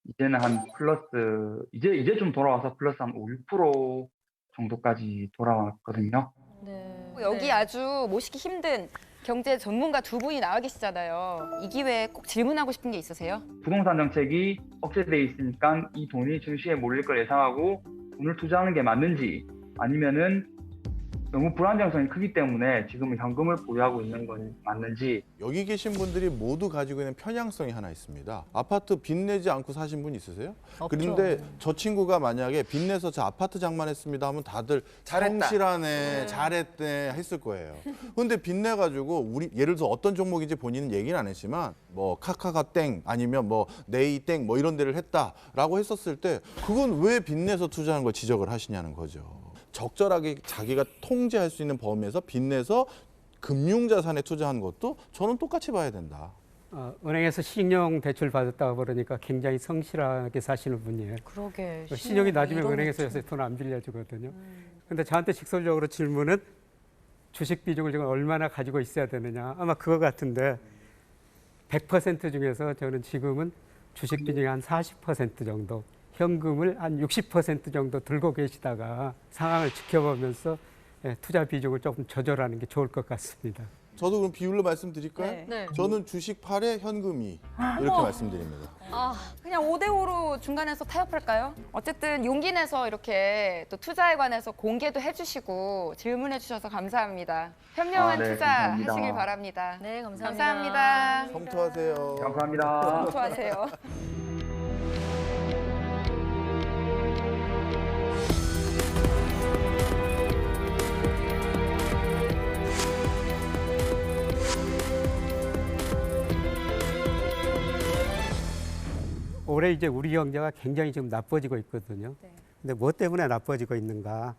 Speaker 10: 이제는 한 플러스 이제 좀 돌아와서 플러스 한 5, 6% 정도까지 돌아왔거든요.
Speaker 6: 네.
Speaker 5: 여기 아주 모시기 힘든 경제 전문가 두 분이 나와 계시잖아요. 이 기회에 꼭 질문하고 싶은 게 있으세요?
Speaker 10: 부동산 정책이 억제돼 있으니까 이 돈이 증시에 몰릴 걸 예상하고 돈을 투자하는 게 맞는지 아니면은 너무 불안정성이 크기 때문에 지금 현금을 보유하고 있는 건 맞는지
Speaker 3: 여기 계신 분들이 모두 가지고 있는 편향성이 하나 있습니다. 아파트 빚내지 않고 사신 분 있으세요?
Speaker 6: 없죠.
Speaker 3: 그런데 저 친구가 만약에 빚내서 저 아파트 장만했습니다 하면 다들
Speaker 4: 잘했다.
Speaker 3: 성실하네, 잘했대 했을 거예요. 근데 빚내가지고 우리 예를 들어서 어떤 종목인지 본인은 얘기는 안 했지만 뭐 카카가 땡 아니면 뭐 네이 땡 뭐 이런 데를 했다라고 했었을 때 그건 왜 빚내서 투자한 걸 지적을 하시냐는 거죠. 적절하게 자기가 통제할 수 있는 범위에서 빚내서 금융자산에 투자한 것도 저는 똑같이 봐야 된다.
Speaker 2: 은행에서 신용 대출 받았다고 그러니까 굉장히 성실하게 사시는 분이에요.
Speaker 6: 그러게.
Speaker 2: 신용이 낮으면
Speaker 6: 이런
Speaker 2: 은행에서 요새 돈 안 빌려주거든요. 근데 저한테 직설적으로 질문은 주식 비중을 지금 얼마나 가지고 있어야 되느냐. 아마 그거 같은데 100% 중에서 저는 지금은 주식 비중이 한 40% 정도, 현금을 한 60% 정도 들고 계시다가 상황을 지켜보면서 투자 비중을 조금 조절하는 게 좋을 것 같습니다.
Speaker 3: 저도 그럼 비율로 말씀드릴까요?
Speaker 6: 네.
Speaker 3: 저는 주식 8에 현금 2 이렇게 말씀드립니다.
Speaker 5: 그냥 5대5로 중간에서 타협할까요? 어쨌든 용기 내서 이렇게 또 투자에 관해서 공개도 해주시고 질문해 주셔서 감사합니다. 현명한
Speaker 10: 네,
Speaker 5: 투자
Speaker 10: 감사합니다.
Speaker 5: 하시길 바랍니다.
Speaker 6: 네,
Speaker 5: 감사합니다.
Speaker 3: 성투하세요.
Speaker 10: 감사합니다.
Speaker 5: 좋아하세요.
Speaker 2: 올해 이제 우리 경제가 굉장히 지금 나빠지고 있거든요. 근데 뭐 때문에 나빠지고 있는가?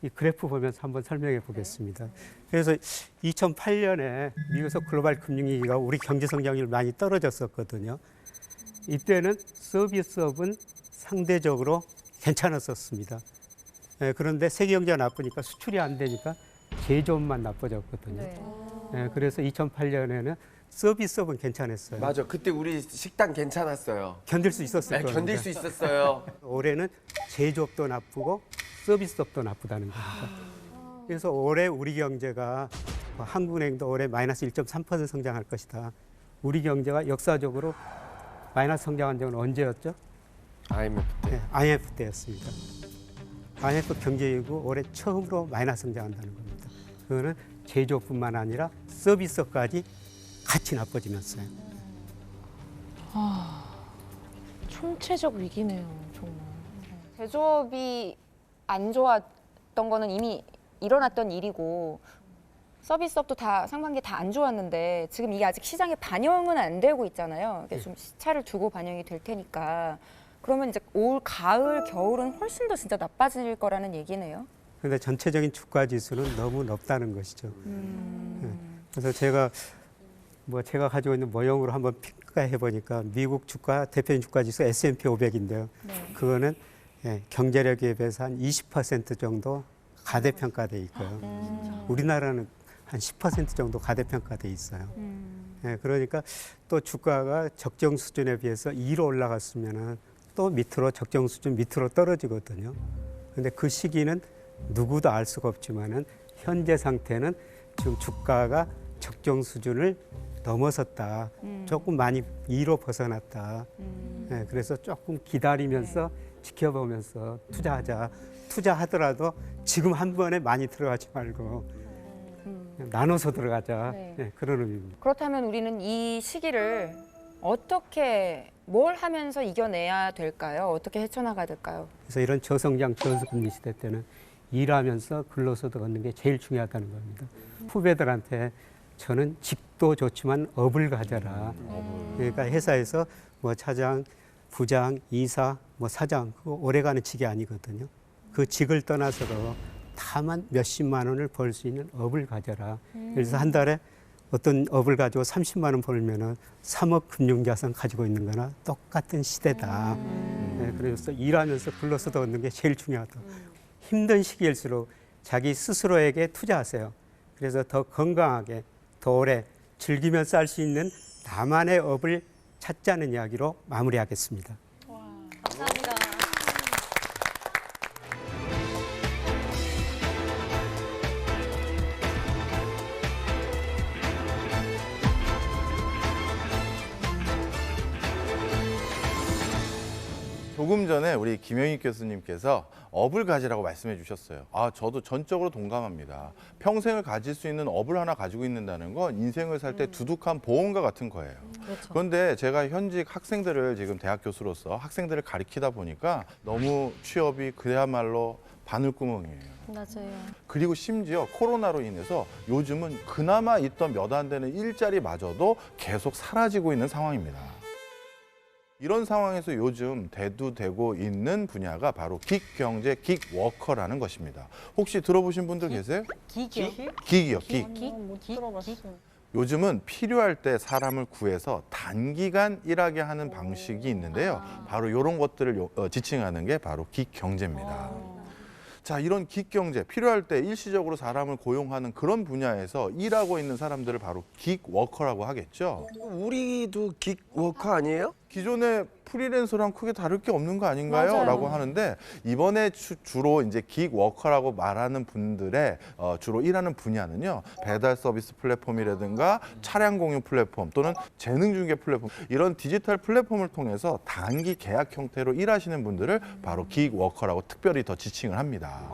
Speaker 2: 이 그래프 보면서 한번 설명해 보겠습니다. 그래서 2008년에 미국에서 글로벌 금융위기가 우리 경제 성장률이 많이 떨어졌었거든요. 이때는 서비스업은 상대적으로 괜찮았었습니다. 그런데 세계 경제가 나쁘니까 수출이 안 되니까 제조업만 나빠졌거든요. 그래서 2008년에는 서비스업은 괜찮았어요.
Speaker 4: 맞아. 그때 우리 식당 괜찮았어요.
Speaker 2: 견딜 수 있었을
Speaker 4: 네,
Speaker 2: 거예요.
Speaker 4: 견딜 수 있었어요.
Speaker 2: 올해는 제조업도 나쁘고 서비스업도 나쁘다는 겁니다. 그래서 올해 우리 경제가 한국은행도 올해 마이너스 1.3% 성장할 것이다. 우리 경제가 역사적으로 마이너스 성장한 적은 언제였죠?
Speaker 4: IMF 때.
Speaker 2: 네, IMF 때였습니다. IMF 경제위기 올해 처음으로 마이너스 성장한다는 겁니다. 그거는 제조업뿐만 아니라 서비스업까지 같이 나빠지면서요.
Speaker 7: 총체적 위기네요, 정말.
Speaker 5: 제조업이 안 좋았던 거는 이미 일어났던 일이고 서비스업도 다 상반기 다 안 좋았는데 지금 이게 아직 시장에 반영은 안 되고 있잖아요. 이게 좀 시차를 두고 반영이 될 테니까 그러면 이제 올 가을 겨울은 훨씬 더 진짜 나빠질 거라는 얘기네요.
Speaker 2: 그런데 전체적인 주가 지수는 너무 높다는 것이죠. 그래서 제가 가지고 있는 모형으로 한번 평가해 보니까 미국 주가 대표적인 주가 지수 S&P 500인데요. 그거는 경제력에 비해서 한 20% 정도 가대평가돼 있고요. 우리나라는 한 10% 정도 가대평가돼 있어요. 그러니까 또 주가가 적정 수준에 비해서 2로 올라갔으면은 또 밑으로 적정 수준 밑으로 떨어지거든요. 그런데 그 시기는 누구도 알 수가 없지만은 현재 상태는 지금 주가가 적정 수준을 넘어섰다. 조금 많이 2로 벗어났다. 그래서 조금 기다리면서 지켜보면서 투자하자. 투자하더라도 지금 한 번에 많이 들어가지 말고 나눠서 들어가자. 그런 의미입니다.
Speaker 5: 그렇다면 우리는 이 시기를 어떻게 뭘 하면서 이겨내야 될까요? 어떻게 헤쳐나가야 될까요?
Speaker 2: 그래서 이런 저성장, 저금리 시대 때는 일하면서 근로소득 얻는 게 제일 중요하다는 겁니다. 후배들한테 저는 직도 좋지만 업을 가져라. 그러니까 회사에서 뭐 차장, 부장, 이사, 뭐 사장 그거 오래가는 직이 아니거든요. 그 직을 떠나서도 다만 몇십만 원을 벌 수 있는 업을 가져라. 그래서 한 달에 어떤 업을 가지고 30만 원 벌면은 3억 금융자산 가지고 있는 거나 똑같은 시대다. 네, 그래서 일하면서 불러서도 얻는 게 제일 중요하다. 힘든 시기일수록 자기 스스로에게 투자하세요. 그래서 더 건강하게, 더 오래 즐기면서 할 수 있는 나만의 업을 찾자는 이야기로 마무리하겠습니다.
Speaker 6: 감사합니다.
Speaker 3: 조금 전에 우리 김영익 교수님께서 업을 가지라고 말씀해 주셨어요. 저도 전적으로 동감합니다. 평생을 가질 수 있는 업을 하나 가지고 있는다는 건 인생을 살 때 두둑한 보험과 같은 거예요.
Speaker 6: 그렇죠.
Speaker 3: 그런데 제가 현직 학생들을 지금 대학 교수로서 학생들을 가리키다 보니까 너무 취업이 그야말로 바늘구멍이에요.
Speaker 6: 맞아요.
Speaker 3: 그리고 심지어 코로나로 인해서 요즘은 그나마 있던 몇 안 되는 일자리마저도 계속 사라지고 있는 상황입니다. 이런 상황에서 요즘 대두되고 있는 분야가 바로 긱경제, 긱워커라는 것입니다. 혹시 들어보신 분들 계세요?
Speaker 6: 기기요?
Speaker 3: 긱이요,
Speaker 9: 못 들어봤어요.
Speaker 3: 요즘은 필요할 때 사람을 구해서 단기간 일하게 하는 방식이 있는데요. 바로 이런 것들을 지칭하는 게 바로 긱경제입니다. 자, 이런 긱경제, 필요할 때 일시적으로 사람을 고용하는 그런 분야에서 일하고 있는 사람들을 바로 긱워커라고 하겠죠.
Speaker 4: 우리도 긱워커 아니에요?
Speaker 3: 기존의 프리랜서랑 크게 다를 게 없는 거 아닌가요?
Speaker 6: 맞아요.
Speaker 3: 라고 하는데 이번에 주로 이제 긱워커라고 말하는 분들의 주로 일하는 분야는요. 배달 서비스 플랫폼이라든가 차량 공유 플랫폼 또는 재능 중개 플랫폼 이런 디지털 플랫폼을 통해서 단기 계약 형태로 일하시는 분들을 바로 긱워커라고 특별히 더 지칭을 합니다.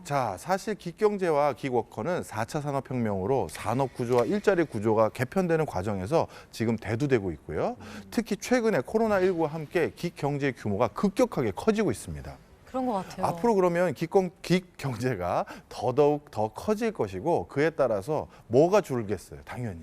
Speaker 3: 자, 사실 긱경제와 긱워커는 4차 산업혁명으로 산업 구조와 일자리 구조가 개편되는 과정에서 지금 대두되고 있고요. 특히 최근에 코로나19와 함께 긱경제의 규모가 급격하게 커지고 있습니다.
Speaker 6: 그런 것 같아요.
Speaker 3: 앞으로 그러면 긱경제가 더더욱 더 커질 것이고 그에 따라서 뭐가 줄겠어요? 당연히.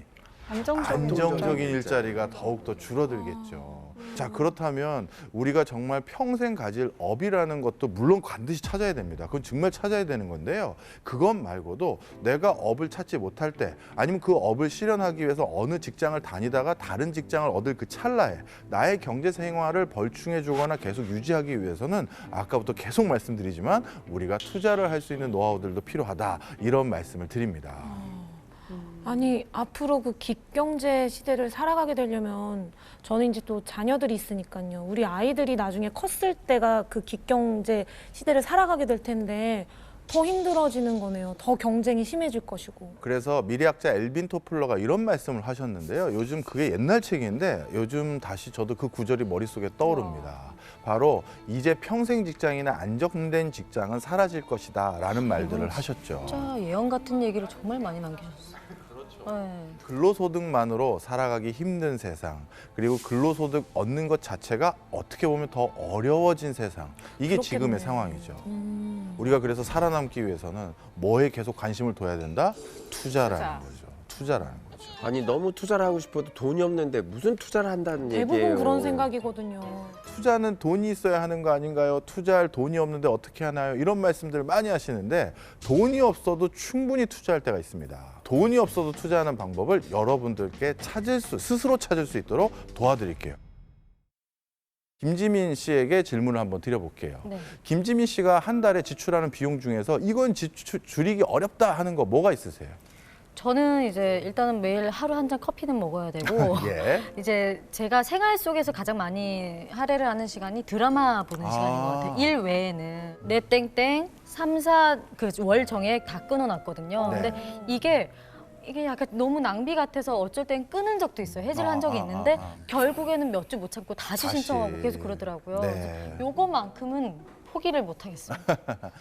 Speaker 3: 안정적인 일자리가 더욱더 줄어들겠죠. 자, 그렇다면 우리가 정말 평생 가질 업이라는 것도 물론 반드시 찾아야 됩니다. 그건 정말 찾아야 되는 건데요. 그것 말고도 내가 업을 찾지 못할 때 아니면 그 업을 실현하기 위해서 어느 직장을 다니다가 다른 직장을 얻을 그 찰나에 나의 경제 생활을 벌충해 주거나 계속 유지하기 위해서는 아까부터 계속 말씀드리지만 우리가 투자를 할 수 있는 노하우들도 필요하다. 이런 말씀을 드립니다.
Speaker 7: 아니 앞으로 그 긱경제 시대를 살아가게 되려면 저는 이제 또 자녀들이 있으니까요. 우리 아이들이 나중에 컸을 때가 그 긱경제 시대를 살아가게 될 텐데 더 힘들어지는 거네요. 더 경쟁이 심해질 것이고.
Speaker 3: 그래서 미래학자 엘빈 토플러가 이런 말씀을 하셨는데요. 요즘 그게 옛날 책인데 요즘 다시 저도 그 구절이 머릿속에 떠오릅니다. 바로 이제 평생 직장이나 안정된 직장은 사라질 것이다 라는 말들을 하셨죠.
Speaker 6: 진짜 예언 같은 얘기를 정말 많이 남기셨어요. 네.
Speaker 3: 근로소득만으로 살아가기 힘든 세상, 그리고 근로소득 얻는 것 자체가 어떻게 보면 더 어려워진 세상. 이게
Speaker 7: 그렇겠네.
Speaker 3: 지금의 상황이죠. 우리가 그래서 살아남기 위해서는 뭐에 계속 관심을 둬야 된다? 투자라는 거죠. 투자라는 거죠.
Speaker 4: 아니 너무 투자를 하고 싶어도 돈이 없는데 무슨 투자를 한다는 얘기예요.
Speaker 7: 대부분 그런 생각이거든요.
Speaker 3: 투자는 돈이 있어야 하는 거 아닌가요? 투자할 돈이 없는데 어떻게 하나요? 이런 말씀들을 많이 하시는데 돈이 없어도 충분히 투자할 때가 있습니다. 돈이 없어도 투자하는 방법을 여러분들께 스스로 찾을 수 있도록 도와드릴게요. 김지민 씨에게 질문을 한번 드려볼게요.
Speaker 6: 네.
Speaker 3: 김지민 씨가 한 달에 지출하는 비용 중에서 이건 줄이기 어렵다 하는 거 뭐가 있으세요?
Speaker 6: 저는 이제 일단은 매일 하루 한 잔 커피는 먹어야 되고
Speaker 3: 예.
Speaker 6: 이제 제가 생활 속에서 가장 많이 할애를 하는 시간이 드라마 보는 시간인 것 같아요. 일 외에는 내 땡땡 3, 4 그 월 정액 다 끊어놨거든요.
Speaker 3: 네.
Speaker 6: 근데 이게 약간 너무 낭비 같아서 어쩔 땐 끊은 적도 있어요. 해지를 한 적이 있는데 결국에는 몇 주 못 참고 다시 신청하고 계속 그러더라고요.
Speaker 3: 네.
Speaker 6: 그래서 요거만큼은 포기를 못 하겠습니다.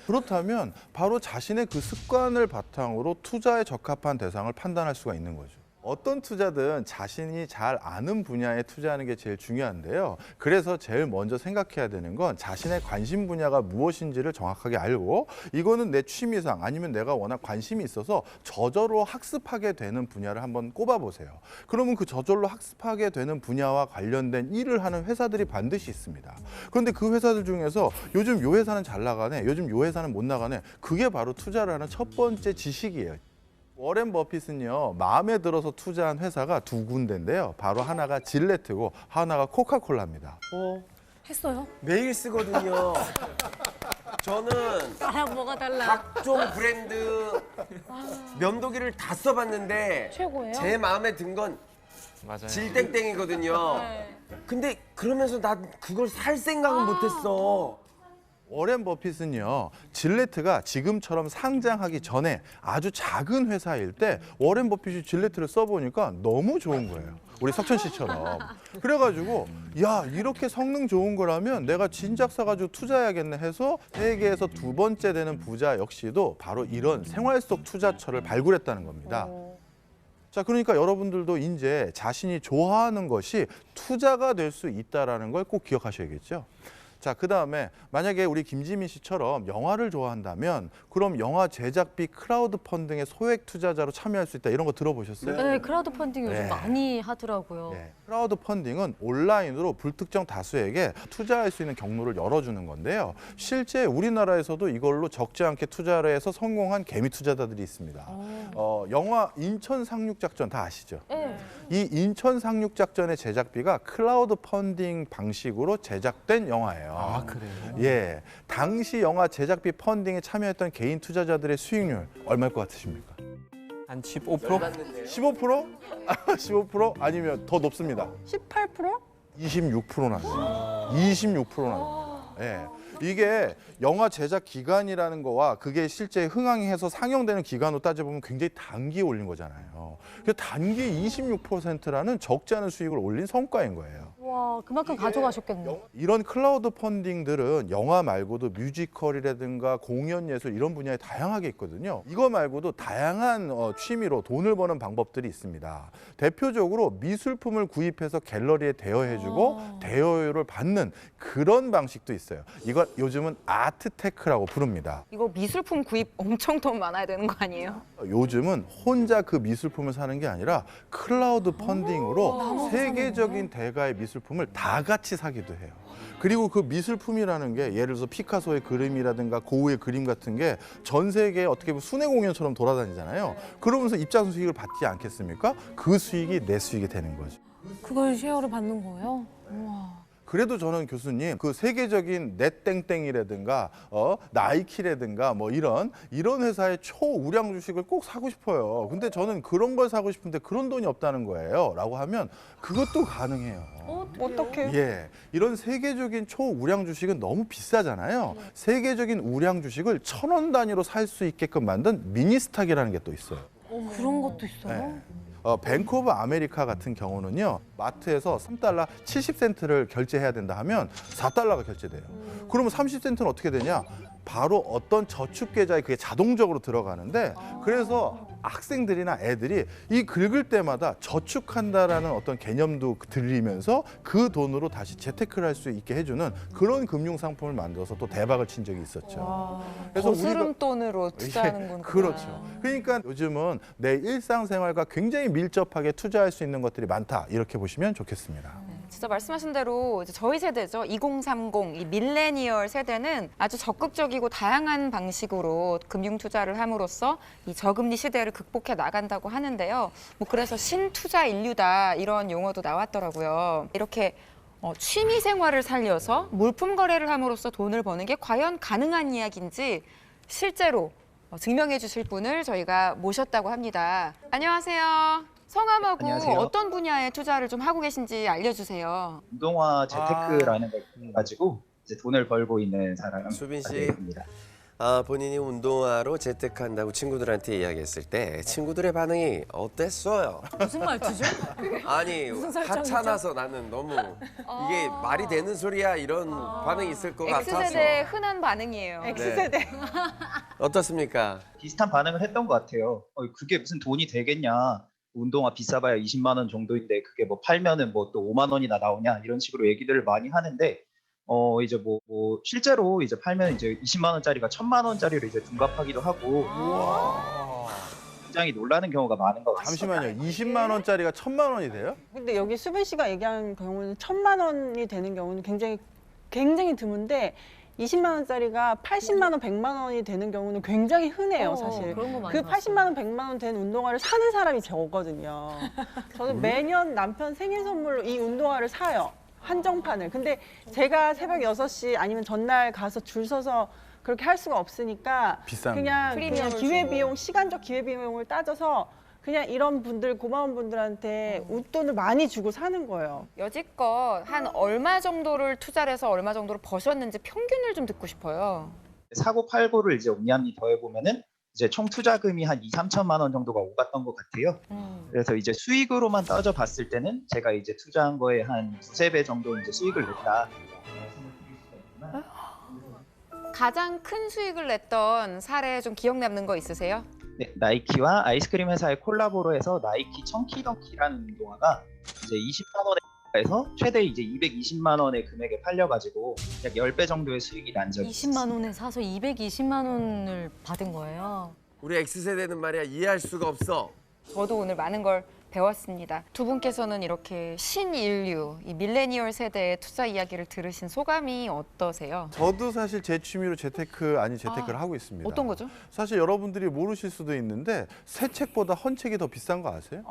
Speaker 3: 그렇다면 바로 자신의 그 습관을 바탕으로 투자에 적합한 대상을 판단할 수가 있는 거죠. 어떤 투자든 자신이 잘 아는 분야에 투자하는 게 제일 중요한데요. 그래서 제일 먼저 생각해야 되는 건 자신의 관심 분야가 무엇인지를 정확하게 알고 이거는 내 취미상 아니면 내가 워낙 관심이 있어서 저절로 학습하게 되는 분야를 한번 꼽아보세요. 그러면 그 저절로 학습하게 되는 분야와 관련된 일을 하는 회사들이 반드시 있습니다. 그런데 그 회사들 중에서 요즘 요 회사는 잘 나가네, 요즘 요 회사는 못 나가네. 그게 바로 투자를 하는 첫 번째 지식이에요. 워렌 버핏은요, 마음에 들어서 투자한 회사가 두 군데인데요. 바로 하나가 질레트고 하나가 코카콜라입니다.
Speaker 7: 했어요?
Speaker 4: 매일 쓰거든요. 저는
Speaker 6: 나랑 뭐가 달라?
Speaker 4: 각종 브랜드 면도기를 다 써봤는데
Speaker 7: 최고예요?
Speaker 4: 제 마음에 든 건
Speaker 8: 맞아요.
Speaker 4: 질땡땡이거든요. 근데 그러면서 난 그걸 살 생각은 못했어.
Speaker 3: 워렌 버핏은요, 질레트가 지금처럼 상장하기 전에 아주 작은 회사일 때 워렌 버핏이 질레트를 써보니까 너무 좋은 거예요. 우리 석천 씨처럼. 그래가지고 야, 이렇게 성능 좋은 거라면 내가 진작 사가지고 투자해야겠네 해서 세계에서 두 번째 되는 부자 역시도 바로 이런 생활 속 투자처를 발굴했다는 겁니다. 자, 그러니까 여러분들도 이제 자신이 좋아하는 것이 투자가 될 수 있다는 걸 꼭 기억하셔야겠죠. 자, 그다음에 만약에 우리 김지민 씨처럼 영화를 좋아한다면 그럼 영화 제작비 크라우드 펀딩의 소액 투자자로 참여할 수 있다. 이런 거 들어보셨어요?
Speaker 6: 네, 크라우드 펀딩 요즘
Speaker 3: 네.
Speaker 6: 많이 하더라고요.
Speaker 3: 네. 크라우드 펀딩은 온라인으로 불특정 다수에게 투자할 수 있는 경로를 열어주는 건데요. 실제 우리나라에서도 이걸로 적지 않게 투자를 해서 성공한 개미 투자자들이 있습니다. 영화 인천 상륙작전 다 아시죠?
Speaker 6: 네.
Speaker 3: 이 인천 상륙작전의 제작비가 클라우드 펀딩 방식으로 제작된 영화예요.
Speaker 8: 아, 그래요?
Speaker 3: 예, 당시 영화 제작비 펀딩에 참여했던 개인 투자자들의 수익률 얼마일 것 같으십니까?
Speaker 8: 한 15%?
Speaker 3: 15%? 15% 아니면 더 높습니다.
Speaker 9: 18%?
Speaker 3: 26% 났어요. 26% 났어요. 예. 이게 영화 제작 기간이라는 거와 그게 실제 흥행해서 상영되는 기간으로 따져보면 굉장히 단기에 올린 거잖아요. 그 단기 26%라는 적지 않은 수익을 올린 성과인 거예요.
Speaker 6: 와, 그만큼 가져가셨겠네.
Speaker 3: 이런 클라우드 펀딩들은 영화 말고도 뮤지컬이라든가 공연 예술 이런 분야에 다양하게 있거든요. 이거 말고도 다양한 취미로 돈을 버는 방법들이 있습니다. 대표적으로 미술품을 구입해서 갤러리에 대여해주고 대여료를 받는 그런 방식도 있어요. 이걸 요즘은 아트테크라고 부릅니다.
Speaker 5: 이거 미술품 구입 엄청 돈 많아야 되는 거 아니에요?
Speaker 3: 요즘은 혼자 그 미술품을 사는 게 아니라 클라우드 펀딩으로 세계적인 대가의 미술품을 다 같이 사기도 해요. 그리고 그 미술품이라는 게 예를 들어서 피카소의 그림이라든가 고흐의 그림 같은 게 전 세계에 어떻게 보면 순회 공연처럼 돌아다니잖아요. 그러면서 입장 수익을 받지 않겠습니까? 그 수익이 내 수익이 되는 거죠.
Speaker 7: 그걸 쉐어를 받는 거예요? 우와.
Speaker 3: 그래도 저는 교수님 그 세계적인 넷땡땡이라든가 나이키라든가 뭐 이런 회사의 초우량 주식을 꼭 사고 싶어요. 근데 저는 그런 걸 사고 싶은데 그런 돈이 없다는 거예요. 라고 하면 그것도 가능해요.
Speaker 9: 어떻게?
Speaker 3: 예, 이런 세계적인 초우량 주식은 너무 비싸잖아요. 세계적인 우량 주식을 1,000원 단위로 살 수 있게끔 만든 미니스탁이라는 게 또 있어요.
Speaker 7: 그런 것도 있어요?
Speaker 3: 네. 뱅크 오브 아메리카 같은 경우는요, 마트에서 3달러 70센트를 결제해야 된다 하면 4달러가 결제돼요. 그러면 30센트는 어떻게 되냐? 바로 어떤 저축 계좌에 그게 자동적으로 들어가는데, 그래서 학생들이나 애들이 이 긁을 때마다 저축한다라는 어떤 개념도 들리면서 그 돈으로 다시 재테크를 할 수 있게 해주는 그런 금융 상품을 만들어서 또 대박을 친 적이 있었죠. 그래서
Speaker 5: 거스름돈으로 투자하는구나.
Speaker 3: 그렇죠. 그러니까 요즘은 내 일상생활과 굉장히 밀접하게 투자할 수 있는 것들이 많다, 이렇게 보시면 좋겠습니다.
Speaker 5: 진짜 말씀하신 대로 이제 저희 세대죠. 2030, 이 밀레니얼 세대는 아주 적극적이고 다양한 방식으로 금융 투자를 함으로써 이 저금리 시대를 극복해 나간다고 하는데요. 뭐 그래서 신투자 인류다 이런 용어도 나왔더라고요. 이렇게 취미 생활을 살려서 물품 거래를 함으로써 돈을 버는 게 과연 가능한 이야기인지 실제로 증명해 주실 분을 저희가 모셨다고 합니다. 안녕하세요. 성함하고
Speaker 11: 안녕하세요.
Speaker 5: 어떤 분야에 투자를 좀 하고 계신지 알려주세요.
Speaker 11: 운동화 재테크라는 걸 가지고 이제 돈을 벌고 있는 사람
Speaker 4: 수빈 씨.
Speaker 11: 되겠습니다.
Speaker 4: 본인이 운동화로 재테크한다고 친구들한테 이야기했을 때 친구들의 반응이 어땠어요?
Speaker 6: 무슨 말투죠?
Speaker 4: 아니
Speaker 7: 무슨 설정이죠?
Speaker 4: 하찮아서 나는 너무 이게 말이 되는 소리야 이런 반응이 있을 것 같아서
Speaker 5: X세대의 흔한 반응이에요.
Speaker 9: X세대.
Speaker 4: 어떻습니까?
Speaker 11: 비슷한 반응을 했던 것 같아요. 그게 무슨 돈이 되겠냐. 운동화 비싸봐야 20만 원 정도인데 그게 뭐 팔면은 뭐 또 5만 원이나 나오냐 이런 식으로 얘기들을 많이 하는데 이제 뭐 실제로 이제 팔면 이제 20만 원짜리가 1,000만 원짜리로 이제 둔갑하기도 하고 굉장히 놀라는 경우가 많은 것 같습니다.
Speaker 3: 잠시만요. 20만 원짜리가 1,000만 원이 돼요?
Speaker 9: 근데 여기 수빈 씨가 얘기한 경우는 1,000만 원이 되는 경우는 굉장히 드문데 20만 원짜리가 80만 원, 100만 원이 되는 경우는 굉장히 흔해요, 사실.
Speaker 6: 그런 거 많이
Speaker 9: 그
Speaker 6: 봤어요.
Speaker 9: 80만 원, 100만 원 된 운동화를 사는 사람이 적거든요. 저는 매년 남편 생일 선물로 이 운동화를 사요. 한정판을. 근데 제가 새벽 6시 아니면 전날 가서 줄 서서 그렇게 할 수가 없으니까
Speaker 3: 비싼
Speaker 9: 그냥
Speaker 5: 프리미엄을
Speaker 9: 기회비용, 시간적 기회비용을 따져서 그냥 이런 분들, 고마운 분들한테 웃돈을 많이 주고 사는 거예요.
Speaker 5: 여지껏 한 얼마 정도를 투자를 해서 얼마 정도를 버셨는지 평균을 좀 듣고 싶어요.
Speaker 11: 사고 팔고를 이제 옴니암리 더해 보면은 이제 총 투자금이 한 2, 3천만 원 정도가 오갔던 것 같아요. 그래서 이제 수익으로만 따져 봤을 때는 제가 이제 투자한 거에 한 두세 배 정도 이제 수익을 냈다.
Speaker 5: 가장 큰 수익을 냈던 사례 좀 기억 남는 거 있으세요?
Speaker 11: 네, 나이키와 아이스크림 회사의 콜라보로 해서 나이키 청키덩키라는 운동화가 이제 20만 원에서 최대 이제 220만 원의 금액에 팔려가지고 약 10배 정도의 수익이 난 적이
Speaker 6: 20만 원에 사서 220만 원을 받은 거예요.
Speaker 4: 우리 X세대는 말이야 이해할 수가 없어.
Speaker 5: 저도 오늘 많은 걸 배웠습니다. 두 분께서는 이렇게 신인류, 이 밀레니얼 세대의 투자 이야기를 들으신 소감이 어떠세요?
Speaker 3: 저도 사실 제 취미로 재테크를 하고 있습니다.
Speaker 5: 어떤 거죠?
Speaker 3: 사실 여러분들이 모르실 수도 있는데 새 책보다 헌 책이 더 비싼 거 아세요?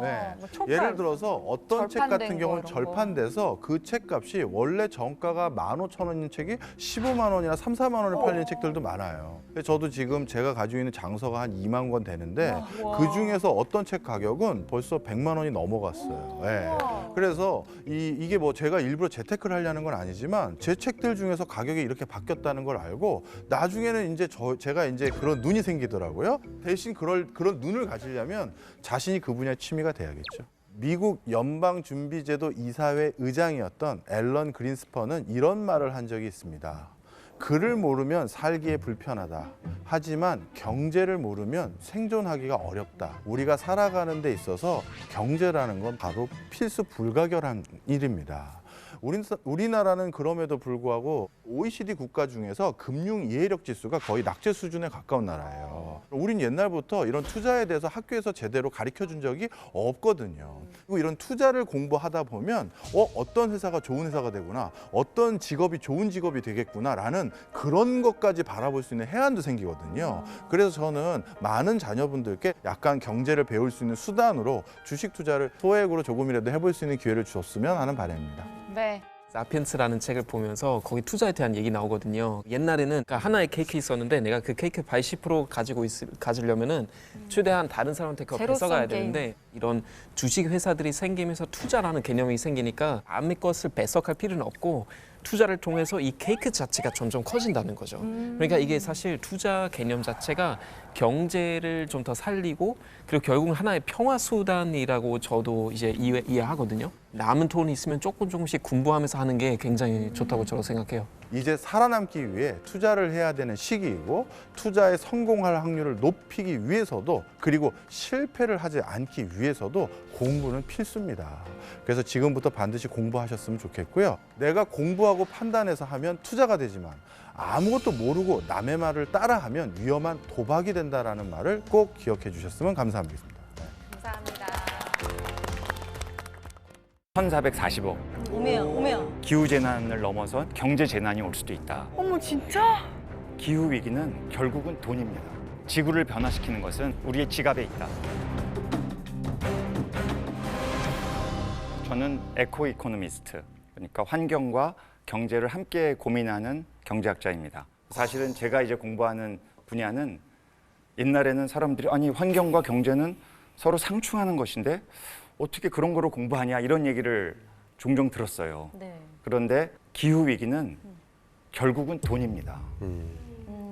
Speaker 3: 네.
Speaker 9: 뭐 초판.
Speaker 3: 예를 들어서 어떤 책
Speaker 5: 절판된
Speaker 3: 같은
Speaker 5: 거,
Speaker 3: 경우는
Speaker 5: 이런 거.
Speaker 3: 절판돼서 그 책값이 원래 정가가 15,000원인 책이 15만 원이나 3, 4만 원에 팔리는 책들도 많아요. 저도 지금 제가 가지고 있는 장서가 한 2만 권 되는데 그 중에서 어떤 책 가격은 벌써 100만 원이 넘어갔어요. 네. 그래서 이게 뭐 제가 일부러 재테크를 하려는 건 아니지만 제 책들 중에서 가격이 이렇게 바뀌었다는 걸 알고 나중에는 이제 제가 이제 그런 눈이 생기더라고요. 대신 그런 눈을 가지려면 자신이 그 분야의 취미가 돼야겠죠. 미국 연방준비제도 이사회 의장이었던 앨런 그린스퍼는 이런 말을 한 적이 있습니다. 글을 모르면 살기에 불편하다. 하지만 경제를 모르면 생존하기가 어렵다. 우리가 살아가는 데 있어서 경제라는 건 바로 필수 불가결한 일입니다. 우리나라는 그럼에도 불구하고 OECD 국가 중에서 금융 이해력 지수가 거의 낙제 수준에 가까운 나라예요. 우린 옛날부터 이런 투자에 대해서 학교에서 제대로 가르쳐 준 적이 없거든요. 그리고 이런 투자를 공부하다 보면 어떤 회사가 좋은 회사가 되구나, 어떤 직업이 좋은 직업이 되겠구나라는 그런 것까지 바라볼 수 있는 해안도 생기거든요. 그래서 저는 많은 자녀분들께 약간 경제를 배울 수 있는 수단으로 주식 투자를 소액으로 조금이라도 해볼 수 있는 기회를 주었으면 하는 바람입니다.
Speaker 5: 네.
Speaker 8: 사피엔스라는 책을 보면서 거기 투자에 대한 얘기 나오거든요. 옛날에는 그러니까 하나의 케이크 있었는데 내가 그 케이크 80% 가지려면은 최대한 다른 사람한테 그거
Speaker 5: 제로섬
Speaker 8: 뺏어가야
Speaker 5: 게임.
Speaker 8: 되는데 이런 주식 회사들이 생기면서 투자라는 개념이 생기니까 남의 것을 뺏어갈 필요는 없고 투자를 통해서 이 케이크 자체가 점점 커진다는 거죠. 그러니까 이게 사실 투자 개념 자체가 경제를 좀 더 살리고 그리고 결국은 하나의 평화 수단이라고 저도 이제 이해하거든요. 남은 돈이 있으면 조금씩 공부하면서 하는 게 굉장히 좋다고 저도 생각해요.
Speaker 3: 이제 살아남기 위해 투자를 해야 되는 시기이고 투자에 성공할 확률을 높이기 위해서도 그리고 실패를 하지 않기 위해서도 공부는 필수입니다. 그래서 지금부터 반드시 공부하셨으면 좋겠고요. 내가 공부하고 판단해서 하면 투자가 되지만 아무것도 모르고 남의 말을 따라하면 위험한 도박이 된다라는 말을 꼭 기억해 주셨으면 감사하겠습니다.
Speaker 5: 감사합니다.
Speaker 12: 1440억.
Speaker 6: 오메야.
Speaker 12: 기후재난을 넘어선 경제재난이 올 수도 있다.
Speaker 9: 어머, 진짜?
Speaker 12: 기후위기는 결국은 돈입니다. 지구를 변화시키는 것은 우리의 지갑에 있다. 저는 에코 이코노미스트, 그러니까 환경과 경제를 함께 고민하는 경제학자입니다. 사실은 제가 이제 공부하는 분야는 옛날에는 사람들이 아니 환경과 경제는 서로 상충하는 것인데 어떻게 그런 거를 공부하냐 이런 얘기를 종종 들었어요.
Speaker 6: 네.
Speaker 12: 그런데 기후위기는 결국은 돈입니다.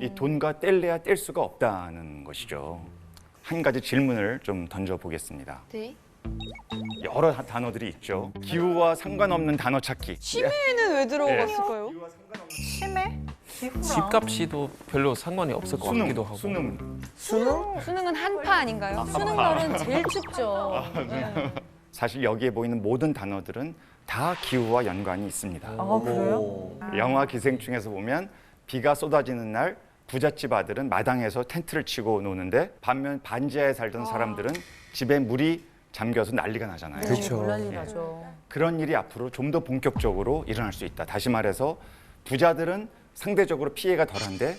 Speaker 12: 이 돈과 뗄래야 뗄 수가 없다는 것이죠. 한 가지 질문을 좀 던져보겠습니다.
Speaker 5: 네.
Speaker 12: 여러 단어들이 있죠. 기후와 상관없는 단어 찾기.
Speaker 9: 치매는 왜 들어갔을까요? 치매?
Speaker 8: 집값이도 별로 상관이 없을 것 같기도 하고.
Speaker 5: 수능은 한파 아닌가요?
Speaker 6: 수능날은 제일 춥죠. 네.
Speaker 12: 사실 여기에 보이는 모든 단어들은 다 기후와 연관이 있습니다.
Speaker 9: 그래요?
Speaker 12: 영화 기생충에서 보면 비가 쏟아지는 날 부잣집 아들은 마당에서 텐트를 치고 노는데 반면 반지하에 살던 사람들은 집에 물이 잠겨서 난리가 나잖아요.
Speaker 4: 그렇죠.
Speaker 6: 난리 나죠.
Speaker 12: 그런 일이 앞으로 좀 더 본격적으로 일어날 수 있다. 다시 말해서 부자들은 상대적으로 피해가 덜한데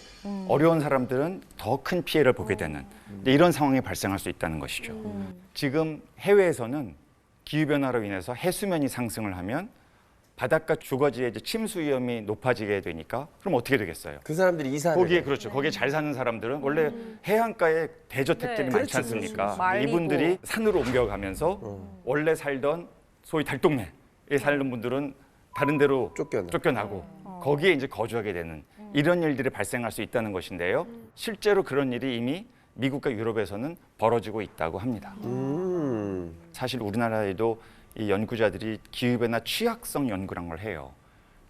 Speaker 12: 어려운 사람들은 더 큰 피해를 보게 되는 이런 상황이 발생할 수 있다는 것이죠. 지금 해외에서는 기후변화로 인해서 해수면이 상승을 하면 바닷가 주거지의 이제 침수 위험이 높아지게 되니까 그럼 어떻게 되겠어요?
Speaker 4: 그 사람들이 이사하는
Speaker 12: 거기에 그렇죠. 거기에 잘 사는 사람들은 원래 해안가에 대저택들이
Speaker 5: 네.
Speaker 12: 많지
Speaker 4: 그렇지,
Speaker 12: 않습니까?
Speaker 5: 말리고.
Speaker 12: 이분들이 산으로 옮겨가면서 원래 살던 소위 달동네에 살던 분들은 다른 데로 쫓겨나고 거기에 이제 거주하게 되는 이런 일들이 발생할 수 있다는 것인데요. 실제로 그런 일이 이미 미국과 유럽에서는 벌어지고 있다고 합니다. 사실 우리나라에도 이 연구자들이 기후변화 취약성 연구란 걸 해요.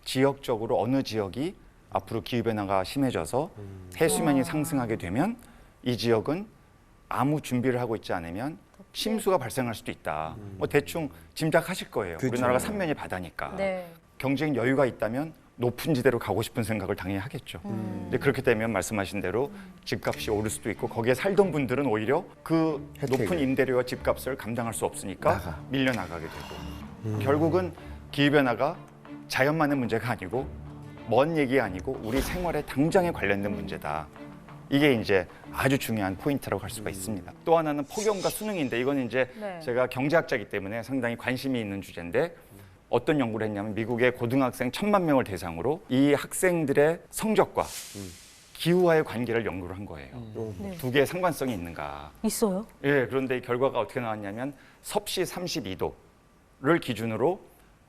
Speaker 12: 지역적으로 어느 지역이 앞으로 기후변화가 심해져서 해수면이 상승하게 되면 이 지역은 아무 준비를 하고 있지 않으면 침수가 발생할 수도 있다. 뭐 대충 짐작하실 거예요.
Speaker 4: 그쵸.
Speaker 12: 우리나라가 삼면이 바다니까.
Speaker 6: 네.
Speaker 12: 경제적 여유가 있다면 높은 지대로 가고 싶은 생각을 당연히 하겠죠. 근데 그렇게 되면 말씀하신 대로 집값이 오를 수도 있고 거기에 살던 분들은 오히려 그
Speaker 4: 혜택을.
Speaker 12: 높은 임대료와 집값을 감당할 수 없으니까 밀려나가게 되고 결국은 기후변화가 자연만의 문제가 아니고 먼 얘기 아니고 우리 생활에 당장에 관련된 문제다. 이게 이제 아주 중요한 포인트라고 할 수가 있습니다. 또 하나는 폭염과 수능인데 이건 이제
Speaker 6: 네.
Speaker 12: 제가 경제학자이기 때문에 상당히 관심이 있는 주제인데 어떤 연구를 했냐면 미국의 고등학생 1,000만 명을 대상으로 이 학생들의 성적과 기후와의 관계를 연구를 한 거예요.
Speaker 6: 네.
Speaker 12: 두 개의 상관성이 있는가.
Speaker 6: 있어요?
Speaker 12: 예, 그런데 이 결과가 어떻게 나왔냐면 섭씨 32도를 기준으로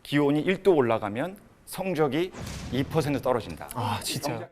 Speaker 12: 기온이 1도 올라가면 성적이 2% 떨어진다.
Speaker 8: 아, 진짜.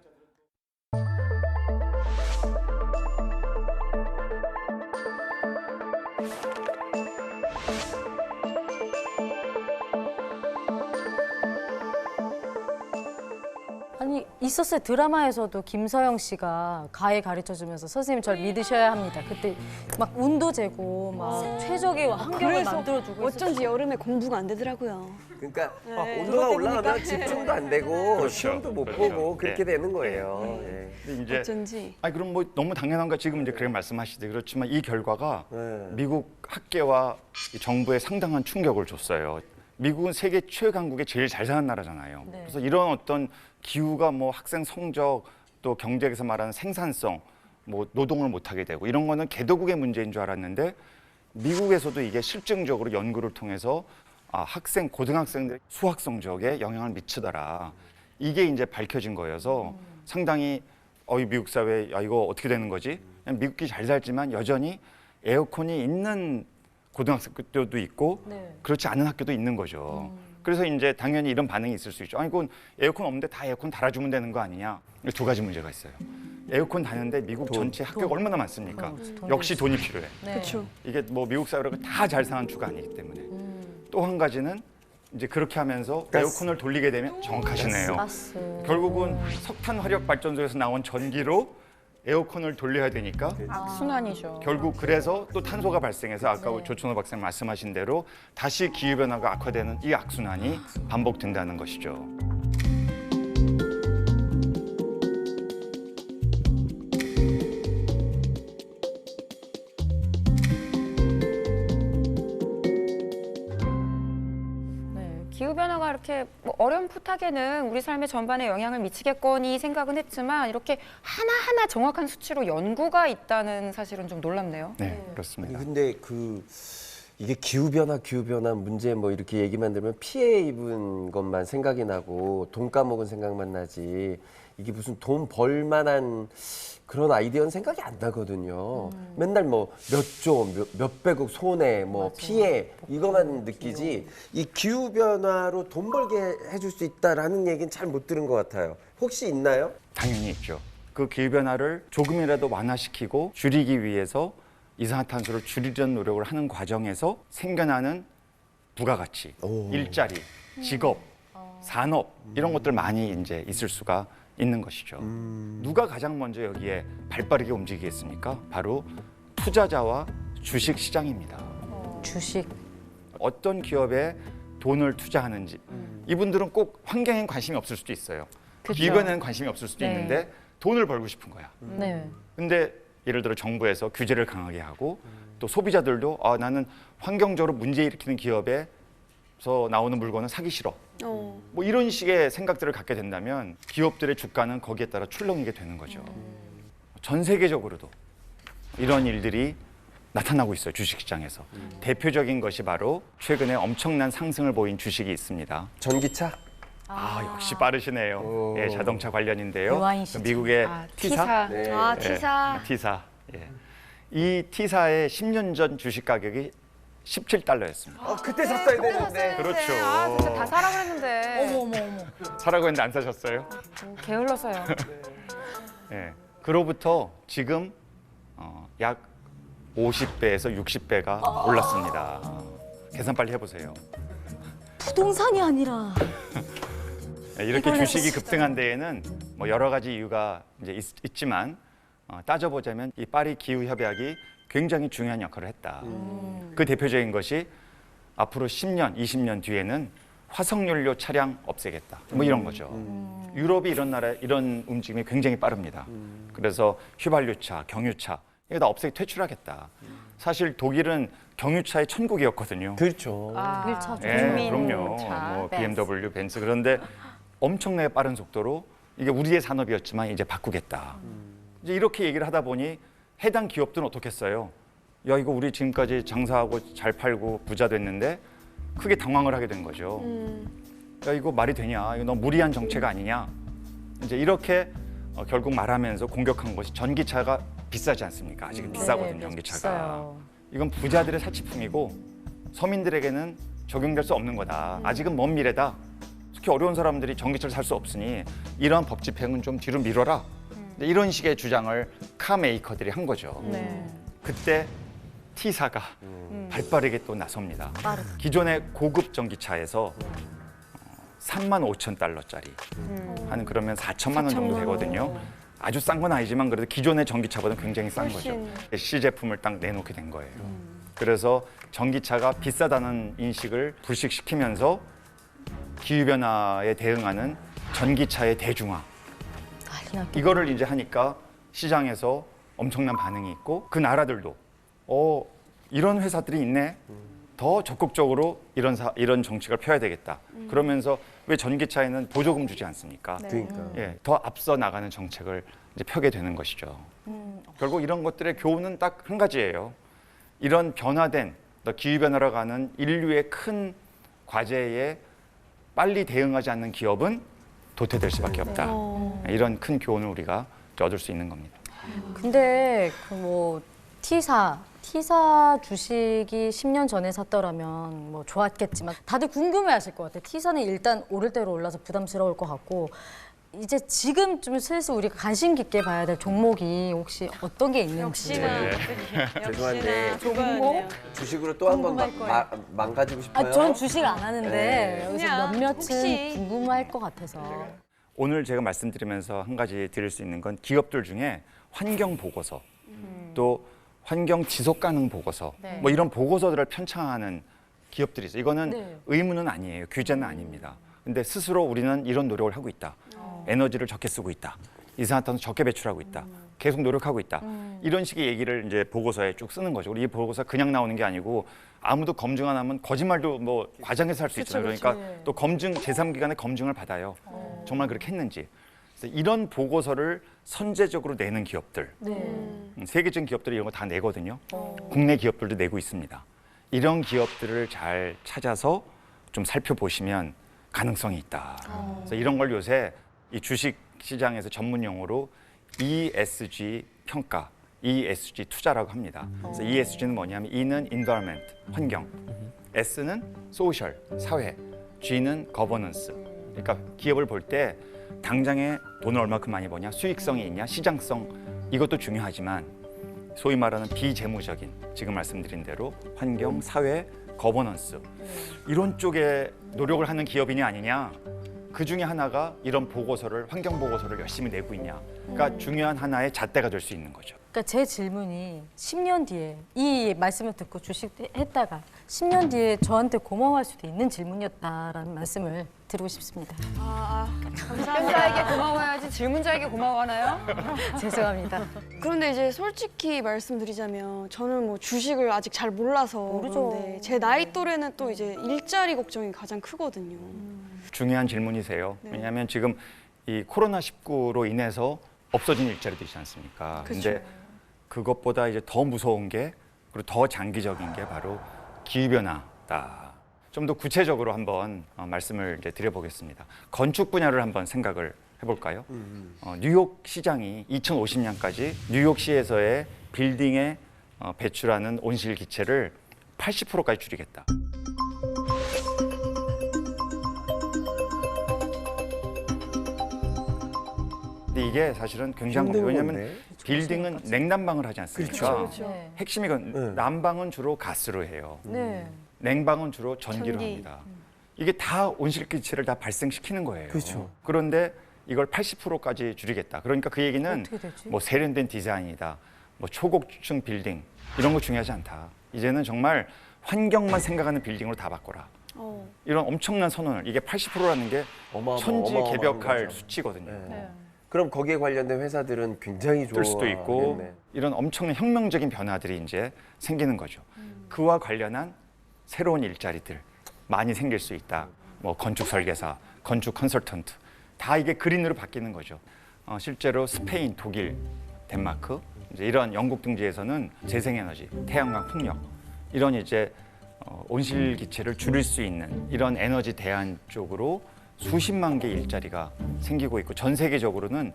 Speaker 6: 아니 있었어요. 드라마에서도 김서영 씨가 가해 가르쳐주면서 선생님 절 믿으셔야 합니다. 그때 막 온도 재고 막 최적의 환경을
Speaker 13: 그래서
Speaker 6: 만들어주고
Speaker 13: 어쩐지 여름에 공부가 안 되더라고요.
Speaker 4: 그러니까
Speaker 13: 네.
Speaker 4: 온도가
Speaker 13: 그것
Speaker 4: 올라가면
Speaker 13: 때문일까?
Speaker 4: 집중도 안 되고
Speaker 12: 그렇죠.
Speaker 4: 시험도 못
Speaker 12: 그렇죠.
Speaker 4: 보고 그렇게 되는 거예요. 예.
Speaker 12: 근데 이제
Speaker 13: 어쩐지.
Speaker 12: 아니 그럼 뭐 너무 당연한가 지금 이제 그렇게 말씀하시되 그렇지만 이 결과가
Speaker 4: 네.
Speaker 12: 미국 학계와 이 정부에 상당한 충격을 줬어요. 미국은 세계 최강국에 제일 잘 사는 나라잖아요.
Speaker 6: 네.
Speaker 12: 그래서 이런 어떤 기후가 뭐 학생 성적 또 경제에서 말하는 생산성 뭐 노동을 못 하게 되고 이런 거는 개도국의 문제인 줄 알았는데 미국에서도 이게 실증적으로 연구를 통해서 학생 고등학생들 수학 성적에 영향을 미치더라. 이게 이제 밝혀진 거여서 상당히 이 미국 사회 이거 어떻게 되는 거지? 그냥 미국이 잘 살지만 여전히 에어컨이 있는 고등학교도 있고
Speaker 6: 네.
Speaker 12: 그렇지 않은 학교도 있는 거죠. 그래서 이제 당연히 이런 반응이 있을 수 있죠. 아니 그건 에어컨 없는데 다 에어컨 달아주면 되는 거 아니냐? 두 가지 문제가 있어요. 에어컨 다는데 미국 전체 학교가 얼마나 많습니까? 역시 돈이 필요해.
Speaker 6: 네.
Speaker 13: 그렇죠.
Speaker 12: 이게 뭐 미국 사회가 다 잘 사는 주가 아니기 때문에. 또 한 가지는 이제 그렇게 하면서 에어컨을 돌리게 되면 정확하시네요.
Speaker 6: 가스.
Speaker 12: 결국은 석탄 화력 발전소에서 나온 전기로 에어컨을 돌려야 되니까
Speaker 5: 악순환이죠.
Speaker 12: 결국 그래서 또 탄소가 발생해서 아까 조천호 박사님 말씀하신 대로 다시 기후변화가 악화되는 이 악순환이 반복된다는 것이죠.
Speaker 5: 기후변화가 이렇게 뭐 어렴풋하게는 우리 삶의 전반에 영향을 미치겠거니 생각은 했지만 이렇게 하나하나 정확한 수치로 연구가 있다는 사실은 좀 놀랍네요.
Speaker 12: 네, 그렇습니다.
Speaker 4: 아니, 근데 이게 기후변화 문제 뭐 이렇게 얘기만 들으면 피해 입은 것만 생각이 나고 돈 까먹은 생각만 나지 이게 무슨 돈 벌 만한 그런 아이디어는 생각이 안 나거든요. 맨날 뭐 몇백억 손해, 뭐 피해 이것만 느끼지 이 기후변화로 돈 벌게 해줄 수 있다라는 얘기는 잘 못 들은 것 같아요. 혹시 있나요?
Speaker 12: 당연히 있죠. 그 기후변화를 조금이라도 완화시키고 줄이기 위해서 이산화탄소를 줄이려는 노력을 하는 과정에서 생겨나는 부가가치, 일자리, 직업, 산업 이런 것들 많이 이제 있을 수가 있는 것이죠. 누가 가장 먼저 여기에 발빠르게 움직이겠습니까? 바로 투자자와 주식 시장입니다.
Speaker 6: 주식.
Speaker 12: 어떤 기업에 돈을 투자하는지 이분들은 꼭 환경에 관심이 없을 수도 있어요.
Speaker 6: 그쵸.
Speaker 12: 기업에는 관심이 없을 수도
Speaker 6: 네.
Speaker 12: 있는데 돈을 벌고 싶은 거야.
Speaker 6: 네.
Speaker 12: 근데 예를 들어 정부에서 규제를 강하게 하고 또 소비자들도 나는 환경적으로 문제 일으키는 기업에서 나오는 물건은 사기 싫어. 뭐 이런 식의 생각들을 갖게 된다면 기업들의 주가는 거기에 따라 출렁이게 되는 거죠. 전 세계적으로도 이런 일들이 나타나고 있어요. 주식시장에서. 대표적인 것이 바로 최근에 엄청난 상승을 보인 주식이 있습니다.
Speaker 4: 전기차?
Speaker 12: 역시 빠르시네요. 예, 자동차 관련인데요.
Speaker 6: 유아인 시장.
Speaker 12: 미국의 티사.
Speaker 4: 네.
Speaker 13: 티사.
Speaker 12: 티사. 예. 이 티사의 10년 전 주식 가격이 17달러였습니다.
Speaker 4: 그때 샀어야 되는데.
Speaker 12: 그렇죠.
Speaker 5: 아, 진짜 다 사라 그랬는데.
Speaker 6: 어머.
Speaker 12: 사라고 했는데 안 사셨어요?
Speaker 5: 게을러서요.
Speaker 12: 예. 그로부터 지금 약 50배에서 60배가 올랐습니다. 계산 빨리 해보세요.
Speaker 6: 부동산이 아니라.
Speaker 12: 이렇게 주식이 급등한 데에는 뭐 여러 가지 이유가 이제 있지만 따져보자면 이 파리 기후 협약이 굉장히 중요한 역할을 했다. 그 대표적인 것이 앞으로 10년, 20년 뒤에는 화석연료 차량 없애겠다. 뭐 이런 거죠. 유럽이 이런 움직임이 굉장히 빠릅니다. 그래서 휘발유차, 경유차 이거 다 없애기 퇴출하겠다. 사실 독일은 경유차의 천국이었거든요.
Speaker 4: 그렇죠.
Speaker 6: 독일차죠.
Speaker 12: 예, 그럼요. 뭐 BMW, 벤츠 그런데 엄청나게 빠른 속도로 이게 우리의 산업이었지만 이제 바꾸겠다. 이제 이렇게 얘기를 하다 보니 해당 기업들은 어떻겠어요? 야 이거 우리 지금까지 장사하고 잘 팔고 부자 됐는데 크게 당황을 하게 된 거죠. 야 이거 말이 되냐? 이거 너무 무리한 정책 아니냐? 이제 이렇게 결국 말하면서 공격한 것이 전기차가 비싸지 않습니까? 아직은 비싸거든요, 전기차가.
Speaker 6: 비싸요.
Speaker 12: 이건 부자들의 사치품이고 서민들에게는 적용될 수 없는 거다. 아직은 먼 미래다. 특히 어려운 사람들이 전기차를 살 수 없으니 이러한 법 집행은 좀 뒤로 미뤄라. 이런 식의 주장을 카메이커들이 한 거죠. 그때 T사가 발빠르게 또 나섭니다. 기존의 고급 전기차에서 35,000달러짜리 한 그러면 4천만 원 정도 되거든요. 아주 싼 건 아니지만 그래도 기존의 전기차보다는 굉장히 싼 거죠. 시제품을 딱 내놓게 된 거예요. 그래서 전기차가 비싸다는 인식을 불식시키면서 기후변화에 대응하는 전기차의 대중화. 이거를 이제 하니까 시장에서 엄청난 반응이 있고 그 나라들도 이런 회사들이 있네. 더 적극적으로 이런 정책을 펴야 되겠다. 그러면서 왜 전기차에는 보조금 주지 않습니까?
Speaker 4: 그러니까.
Speaker 12: 예, 더 앞서 나가는 정책을 이제 펴게 되는 것이죠. 결국 이런 것들의 교훈은 딱 한 가지예요. 이런 변화된 기후변화로 가는 인류의 큰 과제에 빨리 대응하지 않는 기업은 도태될 수밖에 없다. 이런 큰 교훈을 우리가 얻을 수 있는 겁니다.
Speaker 6: 근데 뭐 T사 주식이 10년 전에 샀더라면 뭐 좋았겠지만 다들 궁금해하실 것 같아요. T사는 일단 오를 대로 올라서 부담스러울 것 같고 이제 지금 좀 슬슬 우리가 관심 깊게 봐야 될 종목이 혹시 어떤 게 있는지.
Speaker 4: 죄송한데
Speaker 13: 종목?
Speaker 4: 주식으로 또 한 번 망가지고 싶어요.
Speaker 6: 전 주식 안 하는데
Speaker 4: 네.
Speaker 6: 여기서
Speaker 13: 그냥
Speaker 6: 몇몇은
Speaker 13: 혹시.
Speaker 6: 궁금할 것 같아서.
Speaker 12: 오늘 제가 말씀드리면서 한 가지 드릴 수 있는 건 기업들 중에 환경 보고서 또 환경 지속 가능 보고서 뭐 이런 보고서들을 편찬하는 기업들이 있어요. 이거는 의무는 아니에요. 규제는 아닙니다. 근데 스스로 우리는 이런 노력을 하고 있다. 에너지를 적게 쓰고 있다. 이산화탄소 적게 배출하고 있다. 계속 노력하고 있다. 이런 식의 얘기를 이제 보고서에 쭉 쓰는 거죠. 우리 이 보고서 그냥 나오는 게 아니고 아무도 검증 안 하면 거짓말도 뭐 과장해서 할 수 있잖아요. 그러니까 또 검증 제3기관의 검증을 받아요. 정말 그렇게 했는지. 그래서 이런 보고서를 선제적으로 내는 기업들, 세계적인 기업들이 이런 거 다 내거든요. 국내 기업들도 내고 있습니다. 이런 기업들을 잘 찾아서 좀 살펴보시면 가능성이 있다. 그래서 이런 걸 요새 이 주식 시장에서 전문 용어로 ESG 평가, ESG 투자라고 합니다. 그래서 ESG는 뭐냐면 E는 environment, 환경, S는 social, 사회, G는 governance. 그러니까 기업을 볼 때 당장에 돈을 얼마큼 많이 버냐, 수익성이 있냐, 시장성 이것도 중요하지만 소위 말하는 비재무적인 지금 말씀드린 대로 환경, 사회, 거버넌스 이런 쪽에 노력을 하는 기업이냐 아니냐 그 중에 하나가 이런 보고서를 환경 보고서를 열심히 내고 있냐가 중요한 하나의 잣대가 될 수 있는 거죠.
Speaker 6: 그러니까 제 질문이 10년 뒤에 이 말씀을 듣고 주식했다가 10년 뒤에 저한테 고마워할 수도 있는 질문이었다라는 말씀을 드리고 싶습니다.
Speaker 5: 답변자에게 고마워야지 질문자에게 고마워하나요?
Speaker 6: 죄송합니다.
Speaker 13: 그런데 이제 솔직히 말씀드리자면 저는 뭐 주식을 아직 잘 몰라서
Speaker 6: 모르죠.
Speaker 13: 그런데 제 나이 또래는 또 이제 일자리 걱정이 가장 크거든요.
Speaker 12: 중요한 질문이세요.
Speaker 13: 네.
Speaker 12: 왜냐하면 지금 이 코로나19로 인해서 없어진 일자리도 있지 않습니까? 근데 그것보다 이제 더 무서운 게 그리고 더 장기적인 게 바로 기후변화다. 좀 더 구체적으로 한번 말씀을 이제 드려보겠습니다. 건축 분야를 한번 생각을 해볼까요? 뉴욕 시장이 2050년까지 뉴욕시에서의 빌딩에 배출하는 온실 기체를 80%까지 줄이겠다. 근데 이게 사실은 굉장히
Speaker 4: 힘든
Speaker 12: 왜냐하면
Speaker 4: 건데.
Speaker 12: 빌딩은 냉난방을 하지 않습니까?
Speaker 4: 그렇죠.
Speaker 6: 네.
Speaker 12: 핵심이 난방은 주로 가스로 해요.
Speaker 6: 네.
Speaker 12: 냉방은 주로 전기로
Speaker 13: 전기.
Speaker 12: 합니다. 이게 다 온실기체를 다 발생시키는 거예요.
Speaker 4: 그렇죠.
Speaker 12: 그런데 이걸 80%까지 줄이겠다. 그러니까 그 얘기는
Speaker 6: 어떻게 되지?
Speaker 12: 뭐 세련된 디자인이다, 뭐 초고층 빌딩 이런 거 중요하지 않다. 이제는 정말 환경만 생각하는 빌딩으로 다 바꿔라. 이런 엄청난 선언을 이게 80%라는 게 천지개벽할
Speaker 4: 거죠.
Speaker 12: 수치거든요.
Speaker 4: 네. 그럼 거기에 관련된 회사들은 굉장히
Speaker 12: 뜰 수도 있고
Speaker 4: 좋아하겠네.
Speaker 12: 이런 엄청난 혁명적인 변화들이 이제 생기는 거죠. 그와 관련한 새로운 일자리들 많이 생길 수 있다. 뭐 건축 설계사, 건축 컨설턴트 다 이게 그린으로 바뀌는 거죠. 실제로 스페인, 독일, 덴마크 이제 이런 영국 등지에서는 재생에너지, 태양광, 풍력 이런 이제 온실 기체를 줄일 수 있는 이런 에너지 대안 쪽으로 수십만 개 일자리가 생기고 있고 전 세계적으로는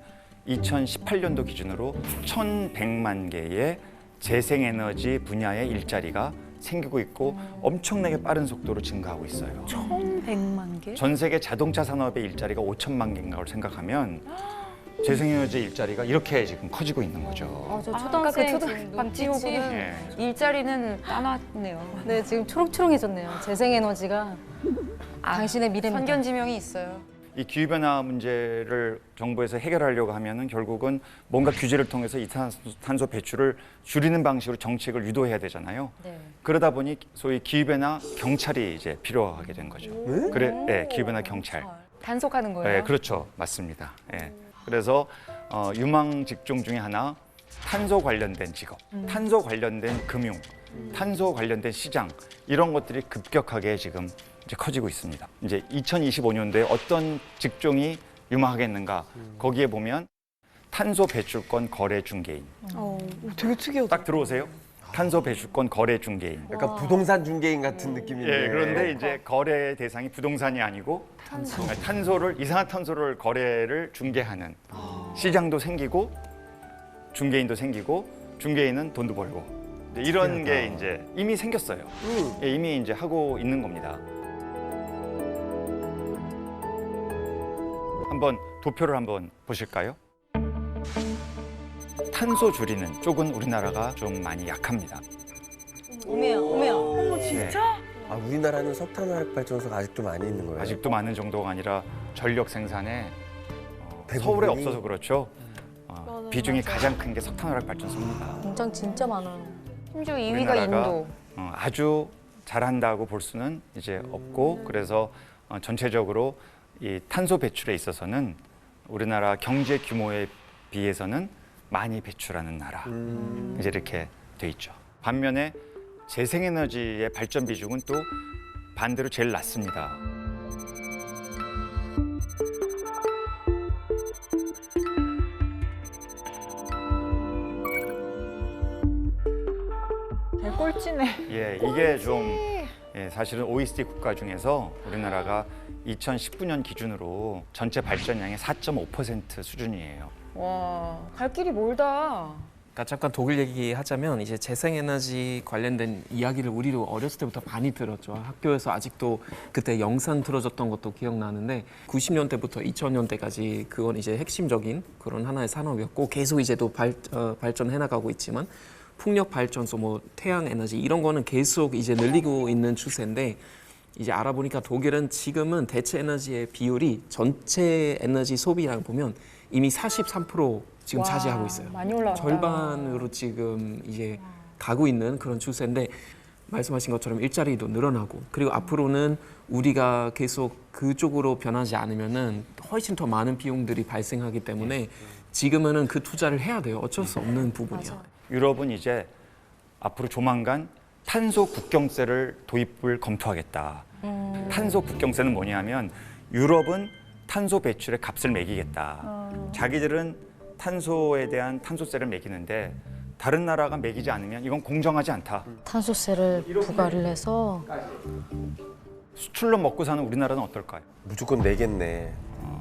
Speaker 12: 2018년도 기준으로 1,100만 개의 재생에너지 분야의 일자리가 생기고 있고 엄청나게 빠른 속도로 증가하고 있어요.
Speaker 13: 1,100만 개?
Speaker 12: 전 세계 자동차 산업의 일자리가 5천만 개인 걸 생각하면 재생에너지 일자리가 이렇게 지금 커지고 있는 거죠.
Speaker 6: 저
Speaker 5: 아까 그
Speaker 6: 초등학생
Speaker 5: 박지호군은
Speaker 12: 예.
Speaker 5: 일자리는 따놨네요.
Speaker 6: 네, 지금 초롱초롱해졌네요. 재생에너지가 당신의 미래입니다.
Speaker 5: 선견지명이 있어요.
Speaker 12: 이 기후변화 문제를 정부에서 해결하려고 하면은 결국은 뭔가 규제를 통해서 이산화탄소 배출을 줄이는 방식으로 정책을 유도해야 되잖아요.
Speaker 6: 네.
Speaker 12: 그러다 보니 소위 기후변화 경찰이 이제 필요하게 된 거죠. 그래, 네, 기후변화 경찰.
Speaker 5: 단속하는 거예요?
Speaker 12: 네, 그렇죠, 맞습니다. 예. 그래서 유망 직종 중에 하나 탄소 관련된 직업, 탄소 관련된 금융, 탄소 관련된 시장 이런 것들이 급격하게 지금 이제 커지고 있습니다. 이제 2025년도에 어떤 직종이 유망하겠는가? 거기에 보면 탄소 배출권 거래 중개인.
Speaker 13: 되게 특이하다.
Speaker 12: 딱 들어오세요. 탄소 배출권 거래 중개인.
Speaker 4: 약간 부동산 중개인 같은 느낌인데.
Speaker 12: 예, 그런데 이제 거래 대상이 부동산이 아니고 탄소를 이산화탄소를 거래를 중개하는 시장도 생기고 중개인도 생기고 중개인은 돈도 벌고 이런 게 이제 이미 생겼어요. 예, 이미 이제 하고 있는 겁니다. 한번 도표를 한번 보실까요? 탄소 줄이는 쪽은 우리나라가 좀 많이 약합니다.
Speaker 6: 오메요.
Speaker 12: 진짜?
Speaker 4: 아, 우리나라는 석탄화력 발전소가 아직도 많이 있는 거예요.
Speaker 12: 아직도 많은 정도가 아니라 전력 생산에
Speaker 4: 대부분이-
Speaker 12: 서울에 없어서 그렇죠. 비중이
Speaker 13: 맞아요.
Speaker 12: 가장 큰 게 석탄화력 발전소입니다.
Speaker 6: 공장 진짜 많아요.
Speaker 5: 심지어 2위가
Speaker 12: 우리나라가
Speaker 5: 인도.
Speaker 12: 아주 잘한다고 볼 수는 이제 없고 그래서 전체적으로 이 탄소 배출에 있어서는 우리나라 경제 규모에 비해서는 많이 배출하는 나라 이제 이렇게 돼 있죠. 반면에 재생에너지의 발전 비중은 또 반대로 제일 낮습니다.
Speaker 9: 꼴찌네.
Speaker 12: 예, 이게 좀 사실은 OECD 국가 중에서 우리나라가 2019년 기준으로 전체 발전량의 4.5% 수준이에요.
Speaker 5: 와, 갈 길이 멀다.
Speaker 8: 그러니까 잠깐 독일 얘기하자면 이제 재생에너지 관련된 이야기를 우리도 어렸을 때부터 많이 들었죠. 학교에서 아직도 그때 영상 틀어줬던 것도 기억나는데 90년대부터 2000년대까지 그건 이제 핵심적인 그런 하나의 산업이었고 계속 이제 또 발전해 나가고 있지만 풍력 발전소, 뭐 태양 에너지 이런 거는 계속 이제 늘리고 있는 추세인데 이제 알아보니까 독일은 지금은 대체 에너지의 비율이 전체 에너지 소비량 보면 이미 43% 지금
Speaker 6: 와,
Speaker 8: 차지하고 있어요.
Speaker 6: 많이 올라왔다.
Speaker 8: 절반으로 지금 이제 가고 있는 그런 추세인데 말씀하신 것처럼 일자리도 늘어나고 그리고 앞으로는 우리가 계속 그쪽으로 변하지 않으면은 훨씬 더 많은 비용들이 발생하기 때문에 지금은 그 투자를 해야 돼요. 어쩔 수 없는 부분이야.
Speaker 12: 유럽은 이제 앞으로 조만간 탄소 국경세를 도입을 검토하겠다. 탄소 국경세는 뭐냐면 유럽은 탄소 배출의 값을 매기겠다. 자기들은 탄소에 대한 탄소세를 매기는데 다른 나라가 매기지 않으면 이건 공정하지 않다.
Speaker 6: 탄소세를 부과를 해서
Speaker 12: 수출로 먹고 사는 우리나라는 어떨까요?
Speaker 4: 무조건 내겠네.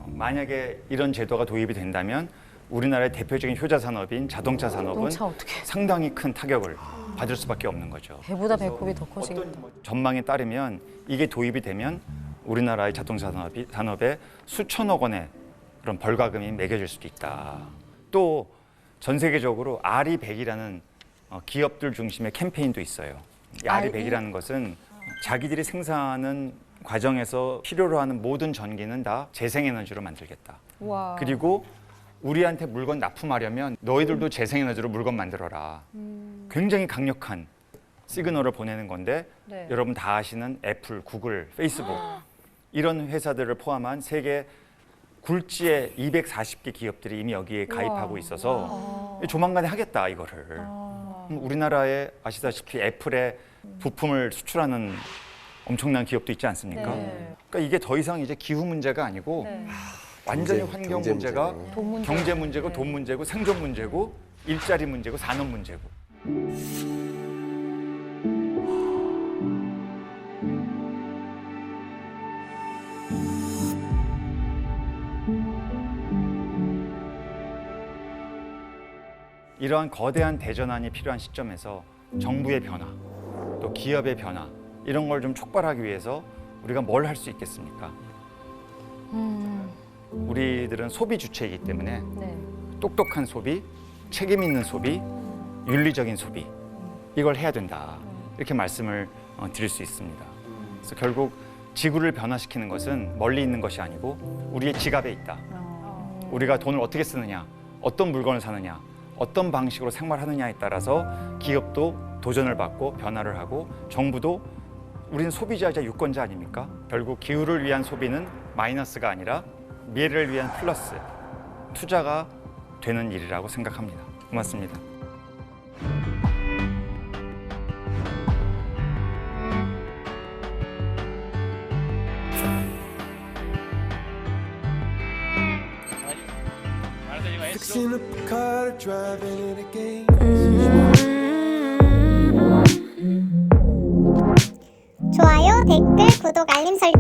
Speaker 12: 만약에 이런 제도가 도입이 된다면 우리나라의 대표적인 효자 산업인 자동차 산업은
Speaker 6: 자동차 어떡해.
Speaker 12: 상당히 큰 타격을 받을 수밖에 없는 거죠.
Speaker 6: 배보다 배꼽이 더 커지겠다.
Speaker 12: 전망에 따르면 이게 도입이 되면 우리나라의 자동차 산업에 수천억 원의 그런 벌과금이 매겨질 수도 있다. 또 전 세계적으로 RE100이라는 기업들 중심의 캠페인도 있어요. 이 RE100이라는 것은 자기들이 생산하는 과정에서 필요로 하는 모든 전기는 다 재생에너지로 만들겠다.
Speaker 5: 와.
Speaker 12: 그리고 우리한테 물건 납품하려면 너희들도 재생에너지로 물건 만들어라. 굉장히 강력한 시그널을 보내는 건데
Speaker 5: 네.
Speaker 12: 여러분 다 아시는 애플, 구글, 페이스북 이런 회사들을 포함한 세계 굴지의 240개 기업들이 이미 여기에 가입하고 있어서 조만간에 하겠다 이거를. 우리나라에 아시다시피 애플의 부품을 수출하는 엄청난 기업도 있지 않습니까?
Speaker 5: 네.
Speaker 12: 그러니까 이게 더 이상 이제 기후 문제가 아니고
Speaker 5: 네.
Speaker 12: 완전히 환경
Speaker 4: 경제
Speaker 12: 문제가
Speaker 4: 문제네.
Speaker 5: 돈 문제.
Speaker 12: 경제 문제고
Speaker 5: 네.
Speaker 12: 돈 문제고 생존 문제고 일자리 문제고 산업 문제고. 이러한 거대한 대전환이 필요한 시점에서 정부의 변화, 또 기업의 변화 이런 걸 좀 촉발하기 위해서 우리가 뭘 할 수 있겠습니까? 우리들은 소비 주체이기 때문에
Speaker 6: 네.
Speaker 12: 똑똑한 소비, 책임 있는 소비, 윤리적인 소비 이걸 해야 된다 이렇게 말씀을 드릴 수 있습니다. 그래서 결국 지구를 변화시키는 것은 멀리 있는 것이 아니고 우리의 지갑에 있다. 우리가 돈을 어떻게 쓰느냐, 어떤 물건을 사느냐, 어떤 방식으로 생활하느냐에 따라서 기업도 도전을 받고 변화를 하고 정부도 우리는 소비자이자 유권자 아닙니까? 결국 기후를 위한 소비는 마이너스가 아니라 미래를 위한 플러스, 투자가 되는 일이라고 생각합니다. 고맙습니다.
Speaker 1: 좋아요, 댓글, 구독, 알림 설정